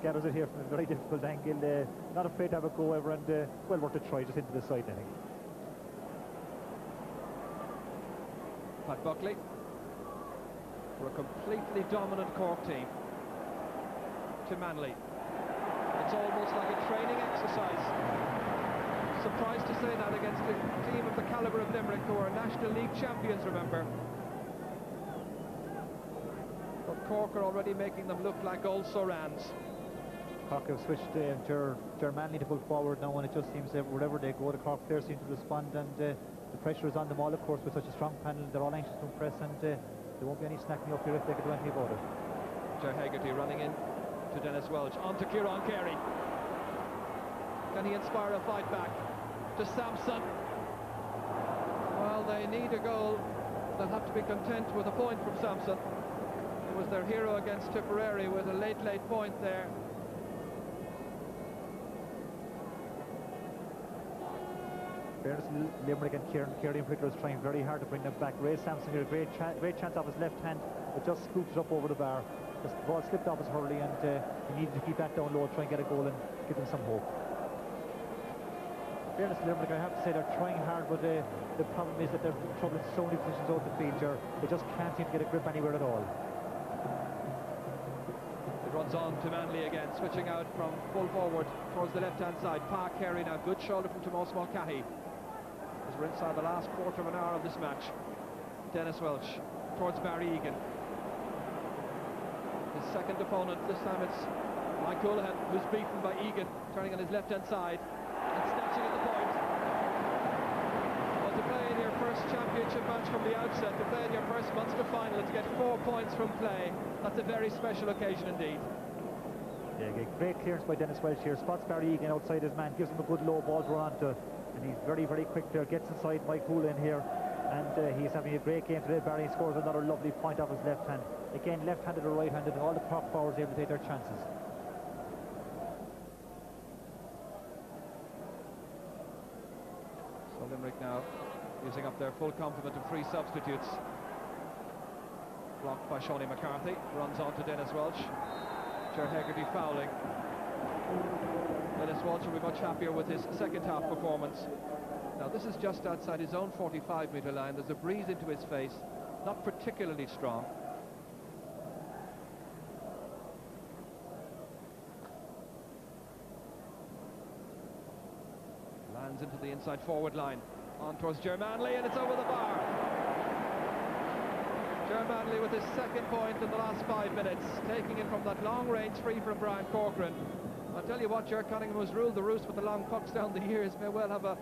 Speaker 3: gathers it here from a very difficult angle. Not afraid to have a go ever, and well worth a try, just into the side netting.
Speaker 2: Pat Buckley for a completely dominant Cork team to Manley. It's almost like a training exercise. Surprised to say that against a team of the calibre of Limerick, who are National League champions, remember. But Cork are already making them look like old Sorans.
Speaker 3: Cork have switched Ger Manley to full forward now, and it just seems that wherever they go, the Cork players seem to respond, and the pressure is on them all, of course, with such a strong panel. They're all anxious to impress, and there won't be any snacking up here if they can do anything about it.
Speaker 2: Ger Hegarty running in to Dennis Welch, on to Kieran Carey. Can he inspire a fight back to Sampson? Well, they need a goal. They'll have to be content with a point from Sampson. It was their hero against Tipperary with a late point there.
Speaker 3: Fairness, Limerick and Kieran Carey in particular is trying very hard to bring them back. Ray Sampson here, great chance off his left hand, but just scoops it up over the bar. The ball slipped off his Hurley, and he needed to keep that down low, try and get a goal and give them some hope. Fairness to Limerick, I have to say they're trying hard, but the problem is that they're in trouble in so many positions out the field. They just can't seem to get a grip anywhere at all.
Speaker 2: It runs on to Manley again, switching out from full forward towards the left-hand side. Pairc Ui now, good shoulder from Tomas Mulcahy. As we're inside the last quarter of an hour of this match. Dennis Welch towards Barry Egan. His second opponent, this time it's Mike Houlihan, who's beaten by Egan, turning on his left-hand side and snatching at the point. Well, to play in your first championship match from the outset, to play in your first Munster Final, to get 4 points from play, that's a very special occasion indeed.
Speaker 3: Yeah, great clearance by Dennis Welch here. Spots Barry Egan outside his man, gives him a good low ball to run onto, and he's very quick there. Gets inside Mike Houlihan here, and he's having a great game today. Barry scores another lovely point off his left hand. Again, left-handed or right-handed, all the Cork forwards able to take their chances.
Speaker 2: So Limerick now using up their full complement of 3 substitutes. Blocked by Shawnee McCarthy, runs on to Dennis Welch. Ger Hegarty fouling. Dennis Welch will be much happier with his second half performance. Now this is just outside his own 45-metre line. There's a breeze into his face, not particularly strong. Lands into the inside forward line. On towards Ger Manley, and it's over the bar. Ger Manley with his second point in the last 5 minutes, taking it from that long-range free from Brian Corcoran. I'll tell you what, Ger Cunningham has ruled the roost with the long pucks down the years. May well have a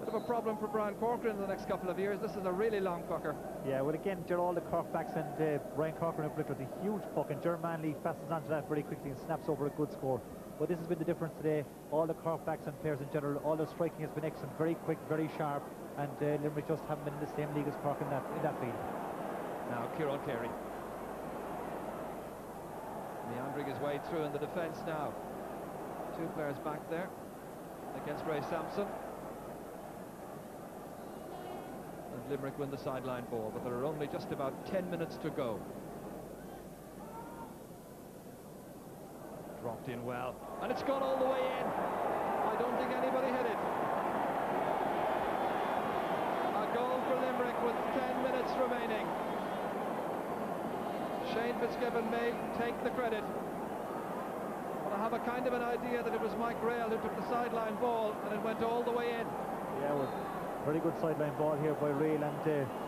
Speaker 2: bit of a problem for Brian Corcoran in the next couple of years. This is a really long pucker. Yeah, well again, all the Cork backs and Brian Corcoran in particular, the huge puck, and Ger Manley fastens onto that very quickly and snaps over a good score. But this has been the difference today. All the Cork backs and players in general, all the striking has been excellent, very quick, very sharp, and Limerick just haven't been in the same league as Cork in that field. Now Kieran Carey meandering his way through in the defence now. 2 players back there against Ray Sampson. And Limerick win the sideline ball, but there are only just about 10 minutes to go. Dropped in well, and it's gone all the way in. I don't think anybody hit it. A goal for Limerick with 10 minutes remaining. Shane Fitzgibbon may take the credit, but I have a kind of an idea that it was Mike Rail who took the sideline ball and it went all the way in.
Speaker 3: Yeah, well, very good sideline ball here by Rail, and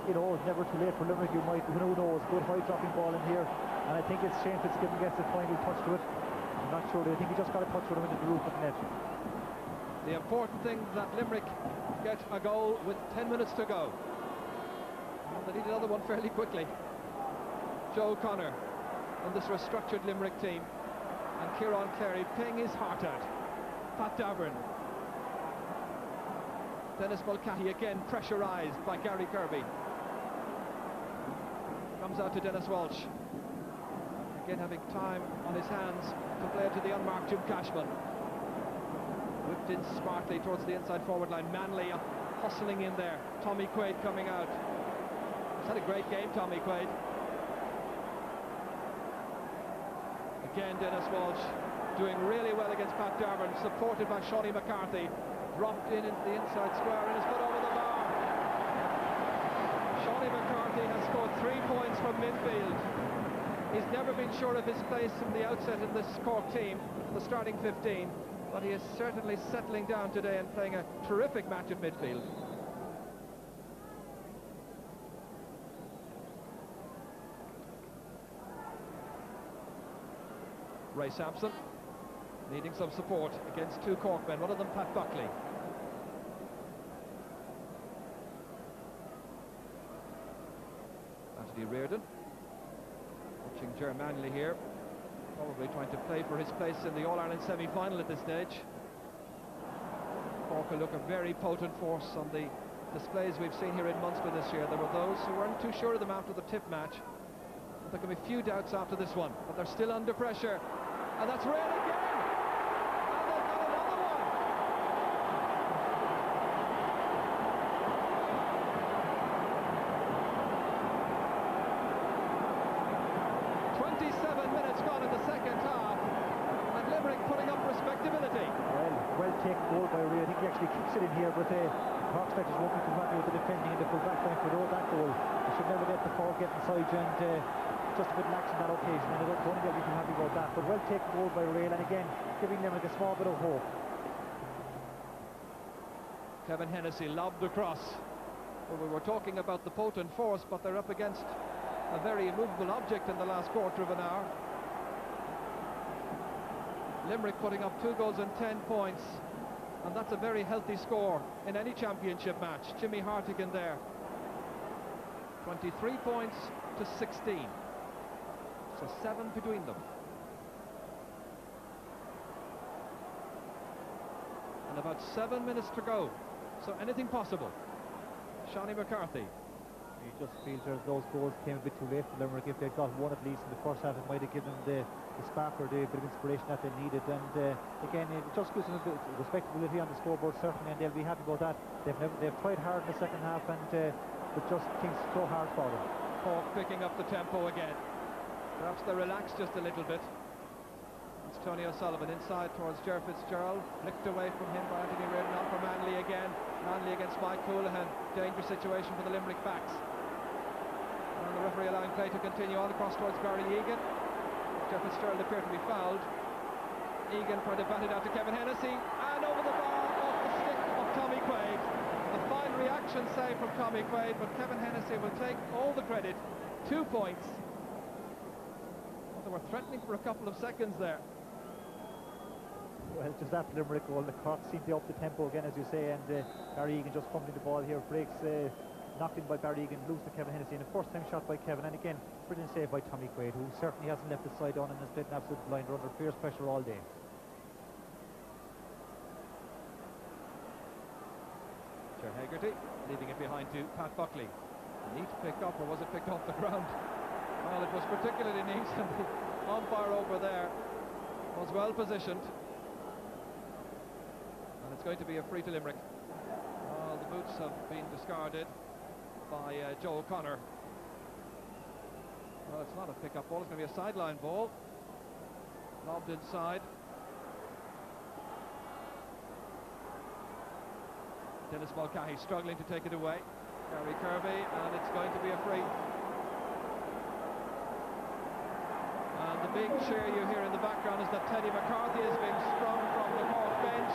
Speaker 3: you know, it's never too late for Limerick. You might, who knows, good high dropping ball in here, and I think it's Shane Fitzgibbon gets the final touch to it. I'm not sure, I think he just got a touch with him into the roof of the net.
Speaker 2: The important thing is that Limerick get a goal with 10 minutes to go. And they need another one fairly quickly. Joe Connor and this restructured Limerick team, and Kieran Clary playing his heart out. Pat Davern. Dennis Mulcahy again pressurised by Gary Kirby. Comes out to Dennis Walsh. Again having time on his hands to play to the unmarked Jim Cashman. Whipped in smartly towards the inside forward line. Manley hustling in there. Tommy Quaid coming out. He's had a great game, Tommy Quaid. Again, Dennis Walsh doing really well against Pat Davern, supported by Shawnee McCarthy. Dropped in into the inside square and is put over the bar. Shawnee McCarthy has scored 3 points from midfield. He's never been sure of his place from the outset in this Cork team, the starting 15, but he is certainly settling down today and playing a terrific match at midfield. Ray Sampson needing some support against 2 Cork men, one of them Pat Buckley. Anthony Reardon watching Ger Manley here, probably trying to play for his place in the All-Ireland Semi Final at this stage. Cork will look a very potent force on the displays we've seen here in Munster this year. There were those who weren't too sure of them after the tip match, but there can be few doubts after this one, but they're still under pressure. And that's Rail again! And they've got another one! 27 minutes gone in the second half, and Limerick putting up respectability.
Speaker 3: Well taken goal by Rail. I think he actually kicks it in here, but Cork spectators won't be too happy with the defending in the full back line for that goal. They should never let the ball get inside you, and just a bit lax on that occasion, and I don't think they'll be too happy about that. But well taken goal by Rail, and again giving Limerick a small bit of hope.
Speaker 2: Kevin Hennessy lobbed across. Well, we were talking about the potent force, but they're up against a very immovable object in the last quarter of an hour. Limerick putting up 2 goals and 10 points, and that's a very healthy score in any championship match. Jimmy Hartigan there. 23 points to 16. So 7 between them. And about 7 minutes to go. So anything possible. Shawnee McCarthy.
Speaker 3: He just feels as those goals came a bit too late for Limerick. If they'd got one at least in the first half, it might have given them the spark or the bit of inspiration that they needed. And again, it just gives them a bit of respectability on the scoreboard, certainly, and they'll be happy about that. They've tried hard in the second half, and but just things so hard for them.
Speaker 2: Cork picking up the tempo again. Perhaps they relaxed just a little bit. It's Tony O'Sullivan inside towards Ger Fitzgerald. Flicked away from him by Anthony Reardon. On for Manley again. Manley against Mike Houlihan. Dangerous situation for the Limerick backs. And the referee allowing play to continue on across towards Barry Egan. Ger Fitzgerald appeared to be fouled. Egan trying to bat it out to Kevin Hennessy. And over the bar off the stick of Tommy Quaid. The fine reaction save from Tommy Quaid, but Kevin Hennessy will take all the credit. 2 points. Well, they were threatening for a couple of seconds there.
Speaker 3: Well, just after Limerick goal, the Cork seemed to up the tempo again, as you say, and Barry Egan just fumbling the ball here, breaks, knocked in by Barry Egan, loose to Kevin Hennessy, and a first time shot by Kevin, and again, brilliant save by Tommy Quaid, who certainly hasn't left his side on and has played an absolute blinder under fierce pressure all day.
Speaker 2: Ger Hegarty leaving it behind to Pat Buckley. A neat pick up, or was it picked off the ground? Well, it was particularly neat, and the umpire over there was well positioned. And it's going to be a free to Limerick. Well, the boots have been discarded. by Joe O'Connor. Well, it's not a pick-up ball, it's going to be a sideline ball. Lobbed inside. Dennis Mulcahy struggling to take it away. Gary Kirby, and it's going to be a free. And the big cheer you hear in the background is that Teddy McCarthy is being strung from the Cork bench.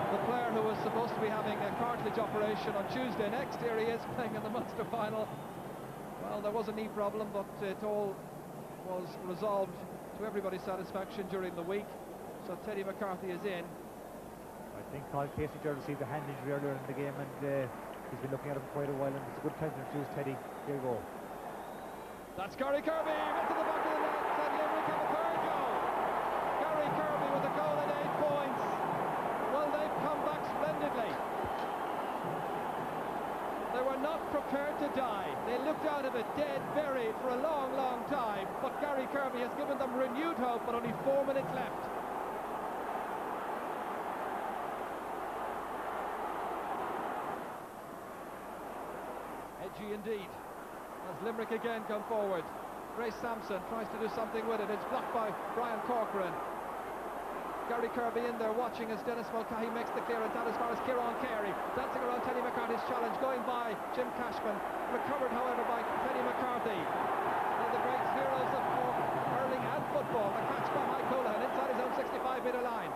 Speaker 2: The player who was supposed to be having a cartilage operation on Tuesday next, here he is playing in the Munster Final. Well, there was a knee problem, but it all was resolved to everybody's satisfaction during the week. So Teddy McCarthy is in.
Speaker 3: I think Carl Casey received a hand injury earlier in the game, and he's been looking at him for quite a while, and it's a good time to introduce Teddy. Here we go.
Speaker 2: That's Gary Kirby into the back of the net, and Limerick have a third goal. Gary Kirby with a goal at 8 points. Well, they've come back splendidly. They were not prepared to die. They looked out of it dead, buried for a long, long time. But Gary Kirby has given them renewed hope, but only 4 minutes left. Edgy indeed, as Limerick again come forward. Grace Sampson tries to do something with it. It's blocked by Brian Corcoran. Gary Kirby in there watching as Dennis Mulcahy makes the clearance out as far as Kieran Carey. Dancing around Teddy McCarthy's challenge, going by Jim Cashman. Recovered, however, by Teddy McCarthy. One of the great heroes of Cork hurling and football. The catch by Mike Houlihan inside his own 65-metre line.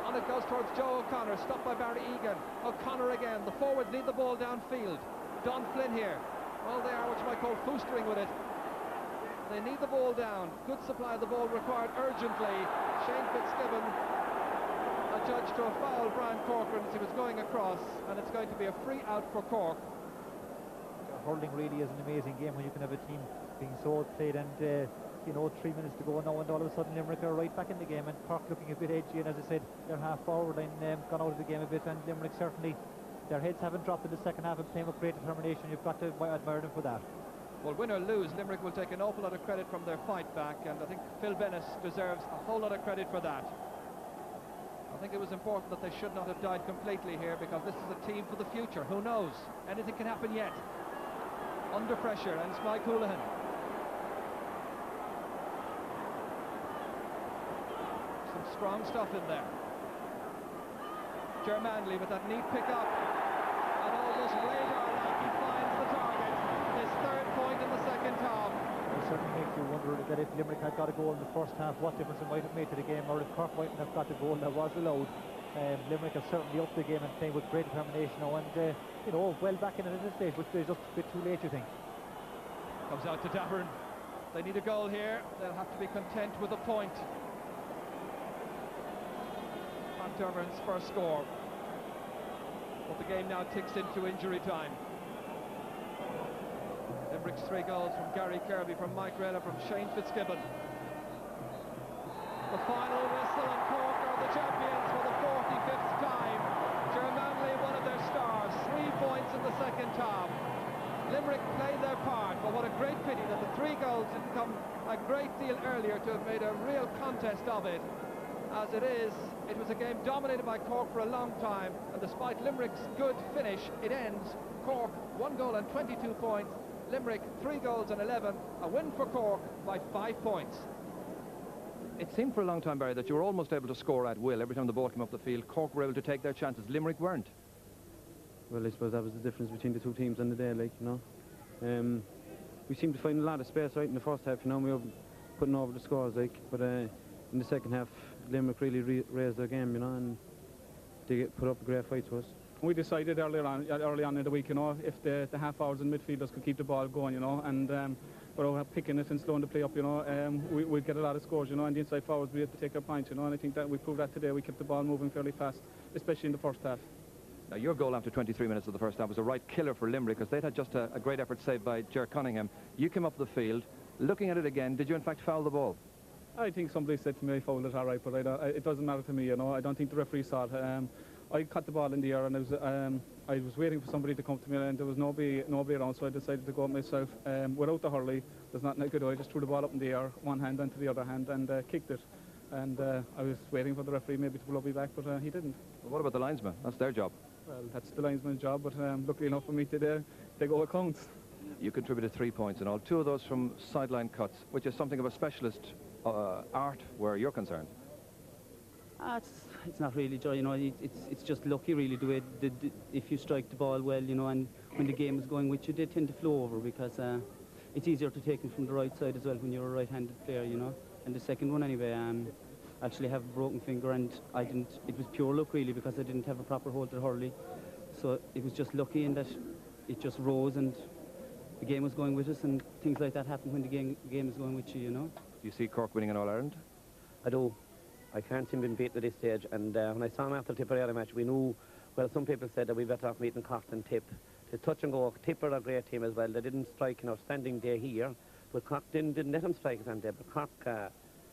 Speaker 2: On it goes towards Joe O'Connor, stopped by Barry Egan. O'Connor again. The forwards lead the ball downfield. Don Flynn here. Well, they are what you might call foostering with it. They need the ball down. Good supply of the ball required urgently. Shane Fitzgibbon adjudged to a foul Brian Corcoran as he was going across, and it's going to be a free out for Cork.
Speaker 3: Hurling really is an amazing game when you can have a team being so outplayed, and you know, 3 minutes to go now, and all of a sudden Limerick are right back in the game, and Cork looking a bit edgy, and as I said, their half forward line gone out of the game a bit, and Limerick certainly, their heads haven't dropped in the second half and playing with great determination. You've got to admire them for that.
Speaker 2: Well, win or lose, Limerick will take an awful lot of credit from their fight back, and I think Phil Bennis deserves a whole lot of credit for that. I think it was important that they should not have died completely here, because this is a team for the future. Who knows? Anything can happen yet. Under pressure, and it's Mike Houlihan. Some strong stuff in there. Ger Manley with that neat pick up, and almost radar-like he finds the target. His third point in the second half.
Speaker 3: It certainly makes you wonder that if Limerick had got a goal in the first half, what difference it might have made to the game, or if Cork mightn't have got the goal that was allowed. Limerick have certainly upped the game and playing with great determination now, and you know, well back in it at this stage, but they're just a bit too late, you think.
Speaker 2: Comes out to Davern. They need a goal here. They'll have to be content with a point. Pat Davern's first score. But the game now ticks into injury time. Limerick's 3 goals from Gary Kirby, from Mike Rella, from Shane Fitzgibbon. The final whistle, and Cork are the champions for the 45th time. Ger Manley, one of their stars, 3 points in the second half. Limerick played their part, but what a great pity that the 3 goals didn't come a great deal earlier to have made a real contest of it. As it is, it was a game dominated by Cork for a long time, and despite Limerick's good finish, it ends Cork 1 goal and 22 points, Limerick 3 goals and 11, a win for Cork by 5 points. It seemed for a long time, Barry, that you were almost able to score at will every time the ball came up the field. Cork were able to take their chances. Limerick weren't.
Speaker 4: Well, I suppose that was the difference between the 2 teams on the day, like, you know. We seemed to find a lot of space right in the first half, you know, we were putting over the scores, like, but in the second half, Limerick really raised their game, you know, and they put up a great fight to us.
Speaker 5: We decided early on in the week, you know, if the half hours and midfielders could keep the ball going, you know, and without picking it and slowing the play up, you know, we'd get a lot of scores, you know, and the inside forwards we had to take our points, you know, and I think that we proved that today. We kept the ball moving fairly fast, especially in the first half.
Speaker 2: Now, your goal after 23 minutes of the first half was a right killer for Limerick, because they'd had just a great effort saved by Ger Cunningham. You came up the field, looking at it again, did you in fact foul the ball?
Speaker 5: I think somebody said to me I fouled it all right, but it doesn't matter to me, you know. I don't think the referee saw it. I caught the ball in the air, and I was waiting for somebody to come to me, and there was nobody around, so I decided to go up myself. Without the hurley, there's nothing I could do. I just threw the ball up in the air, one hand onto the other hand, and kicked it. And I was waiting for the referee maybe to blow me back, but he didn't.
Speaker 2: Well, what about the linesman? That's their job.
Speaker 5: Well, that's the linesman's job, but luckily enough for me today, they go accounts.
Speaker 2: You contributed 3 points in all, 2 of those from sideline cuts, which is something of a specialist art where you're concerned.
Speaker 6: It's not really, Joe, you know, it's just lucky really the way if you strike the ball well, you know, and when the game is going with you, they tend to flow over because it's easier to take it from the right side as well when you're a right-handed player, you know. And the second one anyway, I actually have a broken finger, and it was pure luck really because I didn't have a proper hold at Hurley. So it was just lucky in that it just rose and the game was going with us, and things like that happen when the game is going with you, you know.
Speaker 2: Do you see Cork winning an All-Ireland?
Speaker 7: I do. I can't seem to be beaten at this stage, and when I saw them after the Tipperary match, we knew, well, some people said that we better off meeting Cork than Tip. To touch and go, Tipper are a great team as well. They didn't strike an outstanding day here, but Cork didn't let them strike it on day, but Cork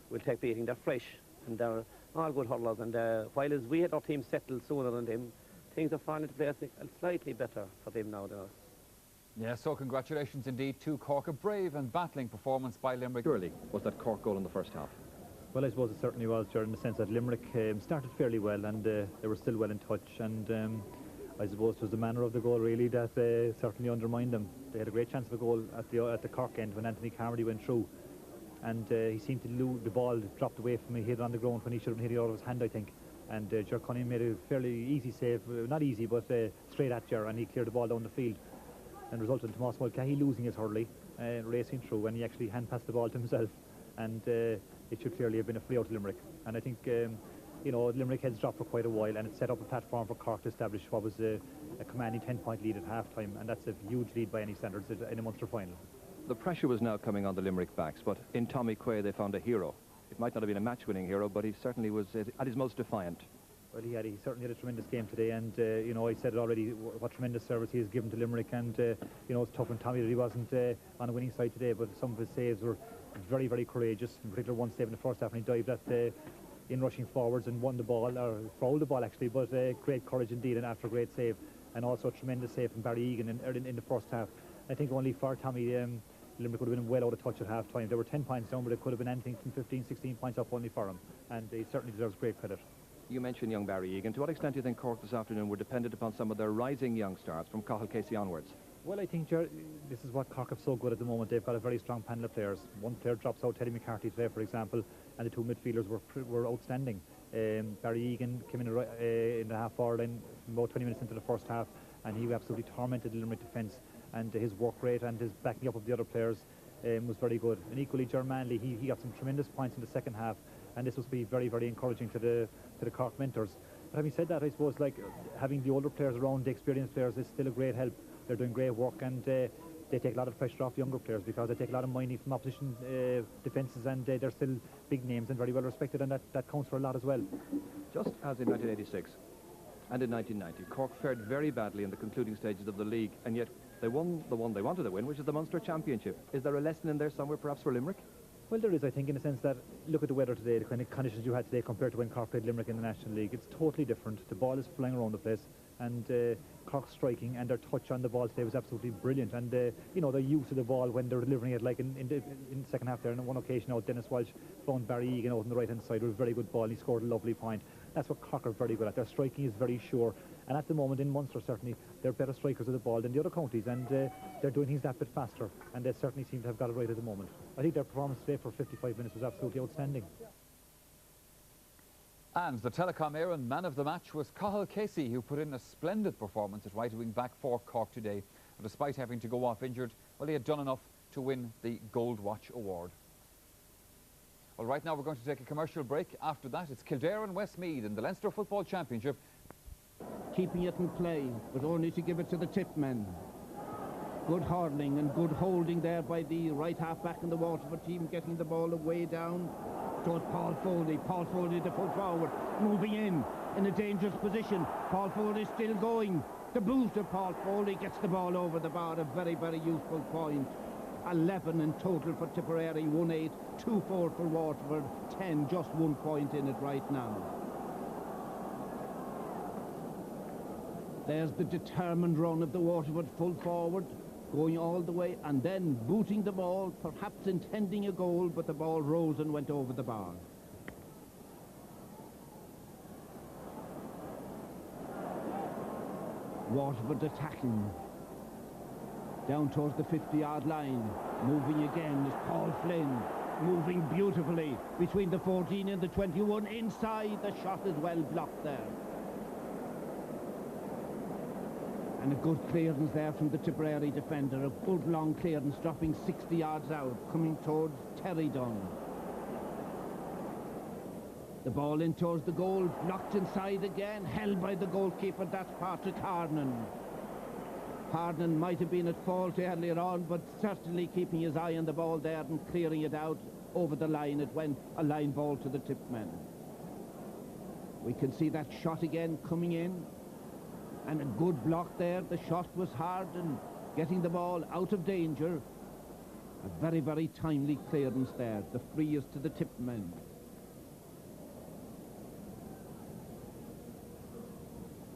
Speaker 7: will take beating. They're fresh, and they're all good hurlers, and while as we had our team settled sooner than them, things are falling into place slightly better for them now than us.
Speaker 1: Yeah, so congratulations indeed to Cork. A brave and battling performance by Limerick.
Speaker 2: Surely was that Cork goal in the first half?
Speaker 3: Well, I suppose it certainly was, Jared, in the sense that Limerick started fairly well, and they were still well in touch, and I suppose it was the manner of the goal really that certainly undermined them. They had a great chance of a goal at the Cork end when Anthony Carmody went through, and he seemed to lose the ball, dropped away from him, hit it on the ground when he should have hit it out of his hand, I think. And Ger Cunningham made a fairly easy save, not easy, but straight at Ger, and he cleared the ball down the field, and resulted in Tomas Mulcahy losing his Hurley, racing through, and he actually hand-passed the ball to himself, and it should clearly have been a free out to Limerick. And I think, you know, Limerick heads dropped for quite a while, and it set up a platform for Cork to establish what was a commanding 10-point lead at half-time, and that's a huge lead by any standards in a Munster final.
Speaker 2: The pressure was now coming on the Limerick backs, but in Tommy Quay they found a hero. It might not have been a match-winning hero, but he certainly was at his most defiant.
Speaker 3: Well, he certainly had a tremendous game today, and you know, I said it already, what tremendous service he has given to Limerick, and you know, it's tough on Tommy that he wasn't on a winning side today, but some of his saves were very, very courageous. In particular, one save in the first half, and he dived at in rushing forwards and won the ball, or fouled the ball actually, but great courage indeed, and after a great save, and also a tremendous save from Barry Egan in the first half. I think only for Tommy, Limerick would have been well out of touch at half time. They were 10 points down, but it could have been anything from 15, 16 points up only for him, and he certainly deserves great credit.
Speaker 2: You mentioned young Barry Egan. To what extent do you think Cork this afternoon were dependent upon some of their rising young stars from Cathal Casey onwards?
Speaker 3: Well, I think this is what Cork have so good at the moment. They've got a very strong panel of players. One player drops out, Teddy McCarthy today, for example, and the 2 midfielders were outstanding. Barry Egan came in the half hour line about 20 minutes into the first half, and he absolutely tormented the Limerick defence, and his work rate and his backing up of the other players was very good. And equally, Ger Manley, he got some tremendous points in the second half, and this must be very, very encouraging to the Cork mentors. But having said that, I suppose like having the older players around, the experienced players, is still a great help. They're doing great work, and they take a lot of pressure off the younger players because they take a lot of money from opposition defences, and they're still big names and very well respected, and that counts for a lot as well.
Speaker 2: Just as in 1986 and in 1990, Cork fared very badly in the concluding stages of the league, and yet they won the one they wanted to win, which is the Munster Championship. Is there a lesson in there somewhere perhaps for Limerick?
Speaker 3: Well, there is, I think, in the sense that look at the weather today, the kind of conditions you had today compared to when Cork played Limerick in the National League. It's totally different. The ball is flying around the place, and Cork's striking and their touch on the ball today was absolutely brilliant. And you know, their use of the ball when they're delivering it, like in the second half there, and on one occasion out, Dennis Walsh found Barry Egan out on the right-hand side with a very good ball, and he scored a lovely point. That's what Cork are very good at. Their striking is very sure, and at the moment in Munster, certainly, they're better strikers of the ball than the other counties, and they're doing things that bit faster, and they certainly seem to have got it right at the moment. I think their performance today for 55 minutes was absolutely outstanding.
Speaker 1: And the Telecom Éireann man of the match was Cathal Casey, who put in a splendid performance at right wing back for Cork today. And despite having to go off injured, well, he had done enough to win the Gold Watch Award. Well, right now we're going to take a commercial break. After that, it's Kildare and Westmeath in the Leinster Football Championship.
Speaker 8: Keeping it in play, but only to give it to the tip men. Good hurling and good holding there by the right half-back in the Waterford team, getting the ball away down. Towards Paul Foley. Paul Foley, the full forward, moving in a dangerous position. Paul Foley still going. The boost of Paul Foley gets the ball over the bar, a very, very useful point. 11 in total for Tipperary, 1-8, 2-4 for Waterford, 10, just 1 point in it right now. There's the determined run of the Waterford full forward, going all the way, and then booting the ball, perhaps intending a goal, but the ball rose and went over the bar. Waterford attacking. Down towards the 50-yard line. Moving again is Paul Flynn. Moving beautifully between the 14 and the 21. Inside, the shot is well blocked there. And a good clearance there from the Tipperary defender. A good long clearance, dropping 60 yards out, coming towards Terry Dunn. The ball in towards the goal, blocked inside again, held by the goalkeeper. That's Patrick Harnan. Harnan might have been at fault earlier on, but certainly keeping his eye on the ball there and clearing it out over the line. It went a line ball to the tip man. We can see that shot again coming in, and a good block there. The shot was hard and getting the ball out of danger. A very, very timely clearance there. The free is to the tip man.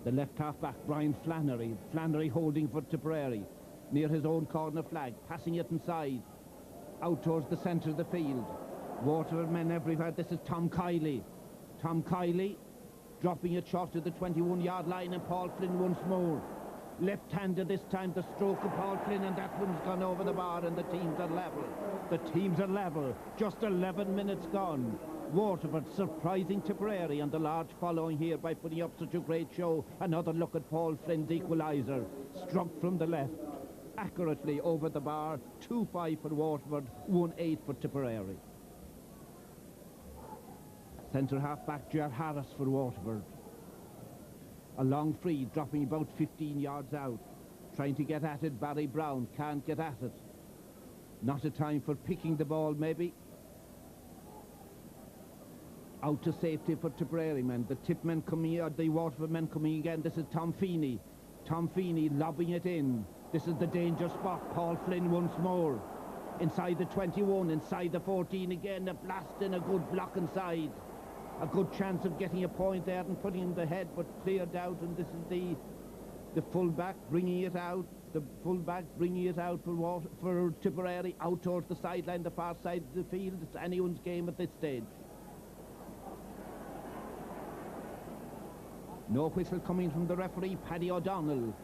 Speaker 8: The left half-back, Brian Flannery. Flannery holding for Tipperary, near his own corner flag, passing it inside, out towards the centre of the field. Waterford men everywhere. This is Tom Kiley. Tom Kiley dropping it short to the 21-yard line, and Paul Flynn once more. Left-handed this time, the stroke of Paul Flynn, and that one's gone over the bar, and the teams are level. The teams are level. Just 11 minutes gone. Waterford surprising Tipperary, and the large following here by putting up such a great show. Another look at Paul Flynn's equaliser, struck from the left, accurately over the bar. 2-5 for Waterford, 1-8 for Tipperary. Centre half-back Ger Harris for Waterford. A long free, dropping about 15 yards out. Trying to get at it, Barry Brown can't get at it. Not a time for picking the ball, maybe. Out to safety for Tipperary men. The tip men coming here, the Waterford men coming again. This is Tom Feeney. Tom Feeney lobbing it in. This is the danger spot. Paul Flynn once more. Inside the 21, inside the 14 again. A blast in, a good block inside. A good chance of getting a point there and putting in the head, but cleared out. And this is the full-back bringing it out. The full-back bringing it out for Tipperary, out towards the sideline, the far side of the field. It's anyone's game at this stage. No whistle coming from the referee, Paddy O'Donnell.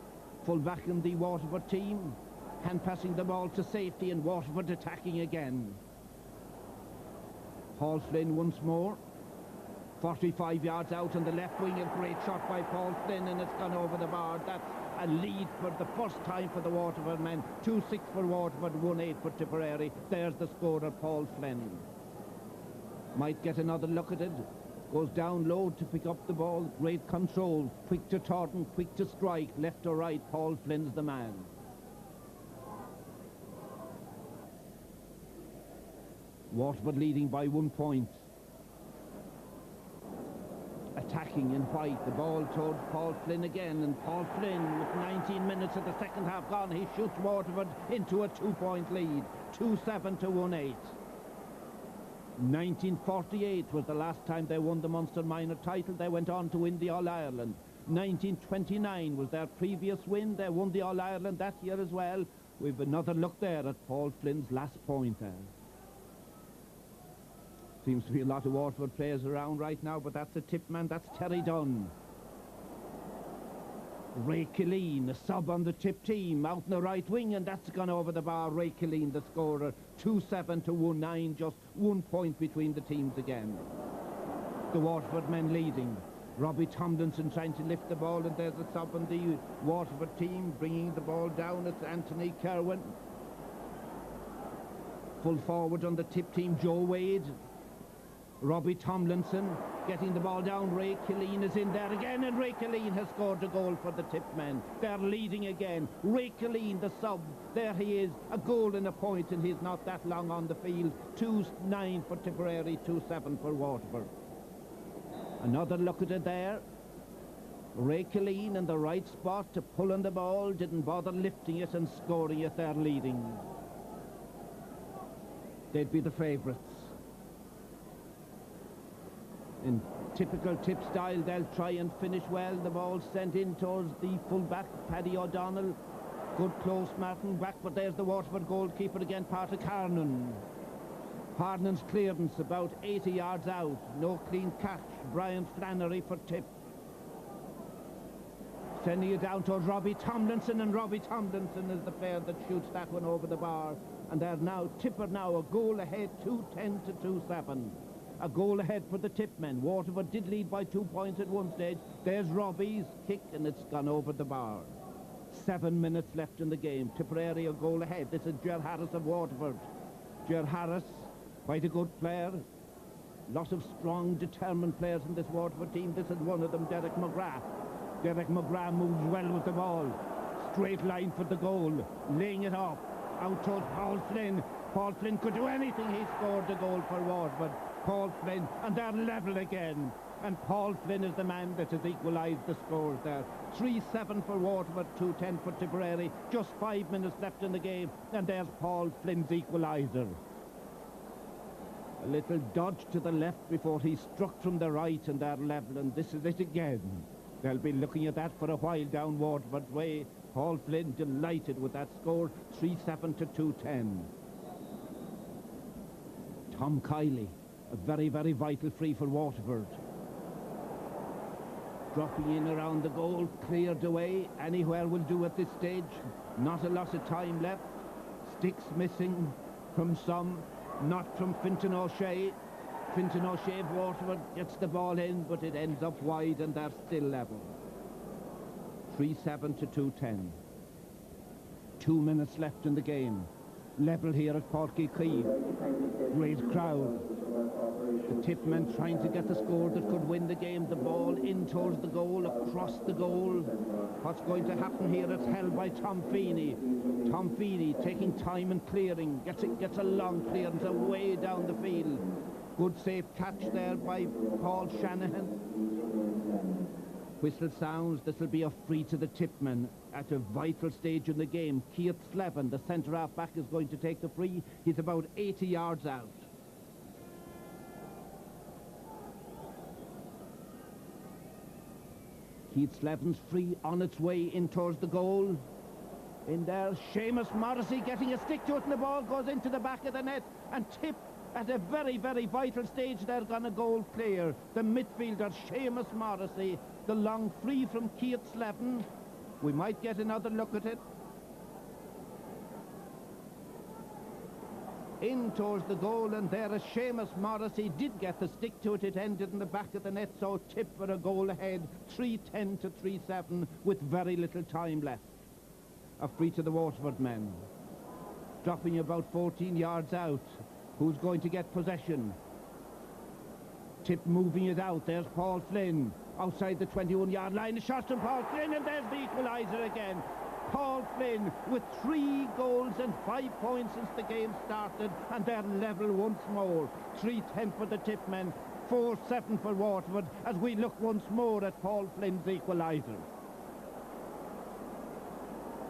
Speaker 8: Full-back in the Waterford team. Hand-passing the ball to safety, and Waterford attacking again. Paul Flynn once more. 45 yards out on the left wing, a great shot by Paul Flynn, and it's gone over the bar. That's a lead for the first time for the Waterford men. 2-6 for Waterford, 1-8 for Tipperary. There's the scorer, Paul Flynn. Might get another look at it. Goes down low to pick up the ball. Great control. Quick to Torton, quick to strike. Left or right, Paul Flynn's the man. Waterford leading by 1 point. Attacking in white, the ball towards Paul Flynn again, and Paul Flynn, with 19 minutes of the second half gone, he shoots Waterford into a 2-point lead, 2-7 to 1-8. 1948 was the last time they won the Munster Minor title. They went on to win the All-Ireland. 1929 was their previous win. They won the All-Ireland that year as well. We've another look there at Paul Flynn's last point there. Seems to be a lot of Waterford players around right now, but that's a tip man. That's Terry Dunn. Ray Killeen, a sub on the tip team, out in the right wing, and that's gone over the bar. Ray Killeen, the scorer. 2-7 to 1-9, just 1 point between the teams again. The Waterford men leading. Robbie Tomlinson trying to lift the ball, and there's a sub on the Waterford team, bringing the ball down. It's Anthony Kerwin. Full forward on the tip team, Joe Wade. Robbie Tomlinson getting the ball down. Ray Killeen is in there again, and Ray Killeen has scored a goal for the tip men. They're leading again. Ray Killeen, the sub, there he is, a goal and a point, and he's not that long on the field. 2-9 for Tipperary, 2-7 for Waterford. Another look at it there. Ray Killeen in the right spot to pull on the ball, didn't bother lifting it and scoring it. They're leading. They'd be the favourites. In typical tip style, they'll try and finish well. The ball sent in towards the full-back, Paddy O'Donnell. Good close Martin back, but there's the Waterford goalkeeper again, Patrick Harnan. Harnan's clearance about 80 yards out. No clean catch. Brian Flannery for tip. Sending it down towards Robbie Tomlinson, and Robbie Tomlinson is the player that shoots that one over the bar. And they're now, Tipper now, a goal ahead, 2-10 to 2-7. A goal ahead for the Tipmen. Waterford did lead by 2 points at one stage. There's Robbie's kick, and it's gone over the bar. 7 minutes left in the game. Tipperary a goal ahead. This is Ger Harris of Waterford. Ger Harris, quite a good player. Lots of strong, determined players in this Waterford team. This is one of them, Derek McGrath. Derek McGrath moves well with the ball. Straight line for the goal. Laying it off. Out towards Paul Flynn. Paul Flynn could do anything. He scored the goal for Waterford. Paul Flynn, and they're level again. And Paul Flynn is the man that has equalised the scores there. 3-7 for Waterford, 2-10 for Tipperary. Just 5 minutes left in the game, and there's Paul Flynn's equaliser. A little dodge to the left before he struck from the right, and they're level, and this is it again. They'll be looking at that for a while down Waterford's way. Paul Flynn delighted with that score, 3-7 to 2-10. Tom Kiley, a very, very vital free for Waterford. Dropping in around the goal, cleared away. Anywhere will do at this stage. Not a lot of time left. Sticks missing from some, not from Fintan O'Shea. Fintan O'Shea of Waterford gets the ball in, but it ends up wide, and they're still level. 3-7 to 2-10. 2 minutes left in the game. Level here at Pairc Ui Chaoimh. Great crowd. The Tipmen trying to get the score that could win the game. The ball in towards the goal, across the goal. What's going to happen here? It's held by Tom Feeney. Tom Feeney taking time and clearing. Gets a long clearance away down the field. Good safe catch there by Paul Shanahan. Whistle sounds. This will be a free to the Tipmen at a vital stage in the game. Keith Slevin, the centre-half back, is going to take the free. He's about 80 yards out. Keith Slevin's free on its way in towards the goal. In there, Seamus Morrissey getting a stick to it, and the ball goes into the back of the net, and Tip at a very, very vital stage. They're going to goal clear. The midfielder, Seamus Morrissey, the long free from Keith Slevin. We might get another look at it. In towards the goal, and there Seamus Morrissey did get the stick to it. It ended in the back of the net, so Tip for a goal ahead, 3-10 to 3-7 with very little time left. A free to the Waterford men. Dropping about 14 yards out. Who's going to get possession? Tip moving it out. There's Paul Flynn outside the 21-yard line. A shot from Paul Flynn, and there's the equaliser again. Paul Flynn with 3 goals and 5 points since the game started, and they're level once more. 3-10 for the Tipmen, 4-7 for Waterford, as we look once more at Paul Flynn's equaliser.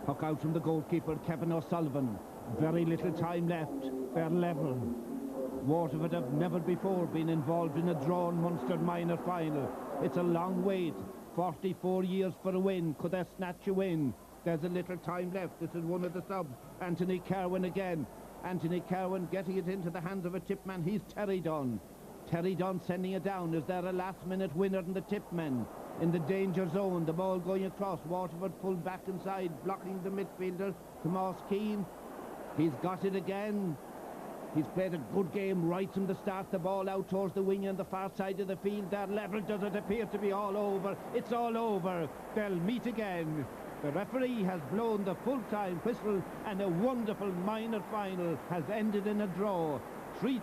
Speaker 8: Puck out from the goalkeeper, Kevin O'Sullivan. Very little time left. They're level. Waterford have never before been involved in a drawn Munster Minor Final. It's a long wait. 44 years for a win. Could they snatch a win? There's a little time left. This is one of the subs. Anthony Carwin again. Anthony Carwin getting it into the hands of a Tipman. He's Terry Dunn. Terry Dunn sending it down. Is there a last-minute winner in the Tipmen? In the danger zone, the ball going across. Waterford pulled back inside, blocking the midfielder, Tomas Keane. He's got it again. He's played a good game right from the start. The ball out towards the wing on the far side of the field. That level, does it appear to be all over? It's all over. They'll meet again. The referee has blown the full-time whistle, and a wonderful minor final has ended in a draw. 3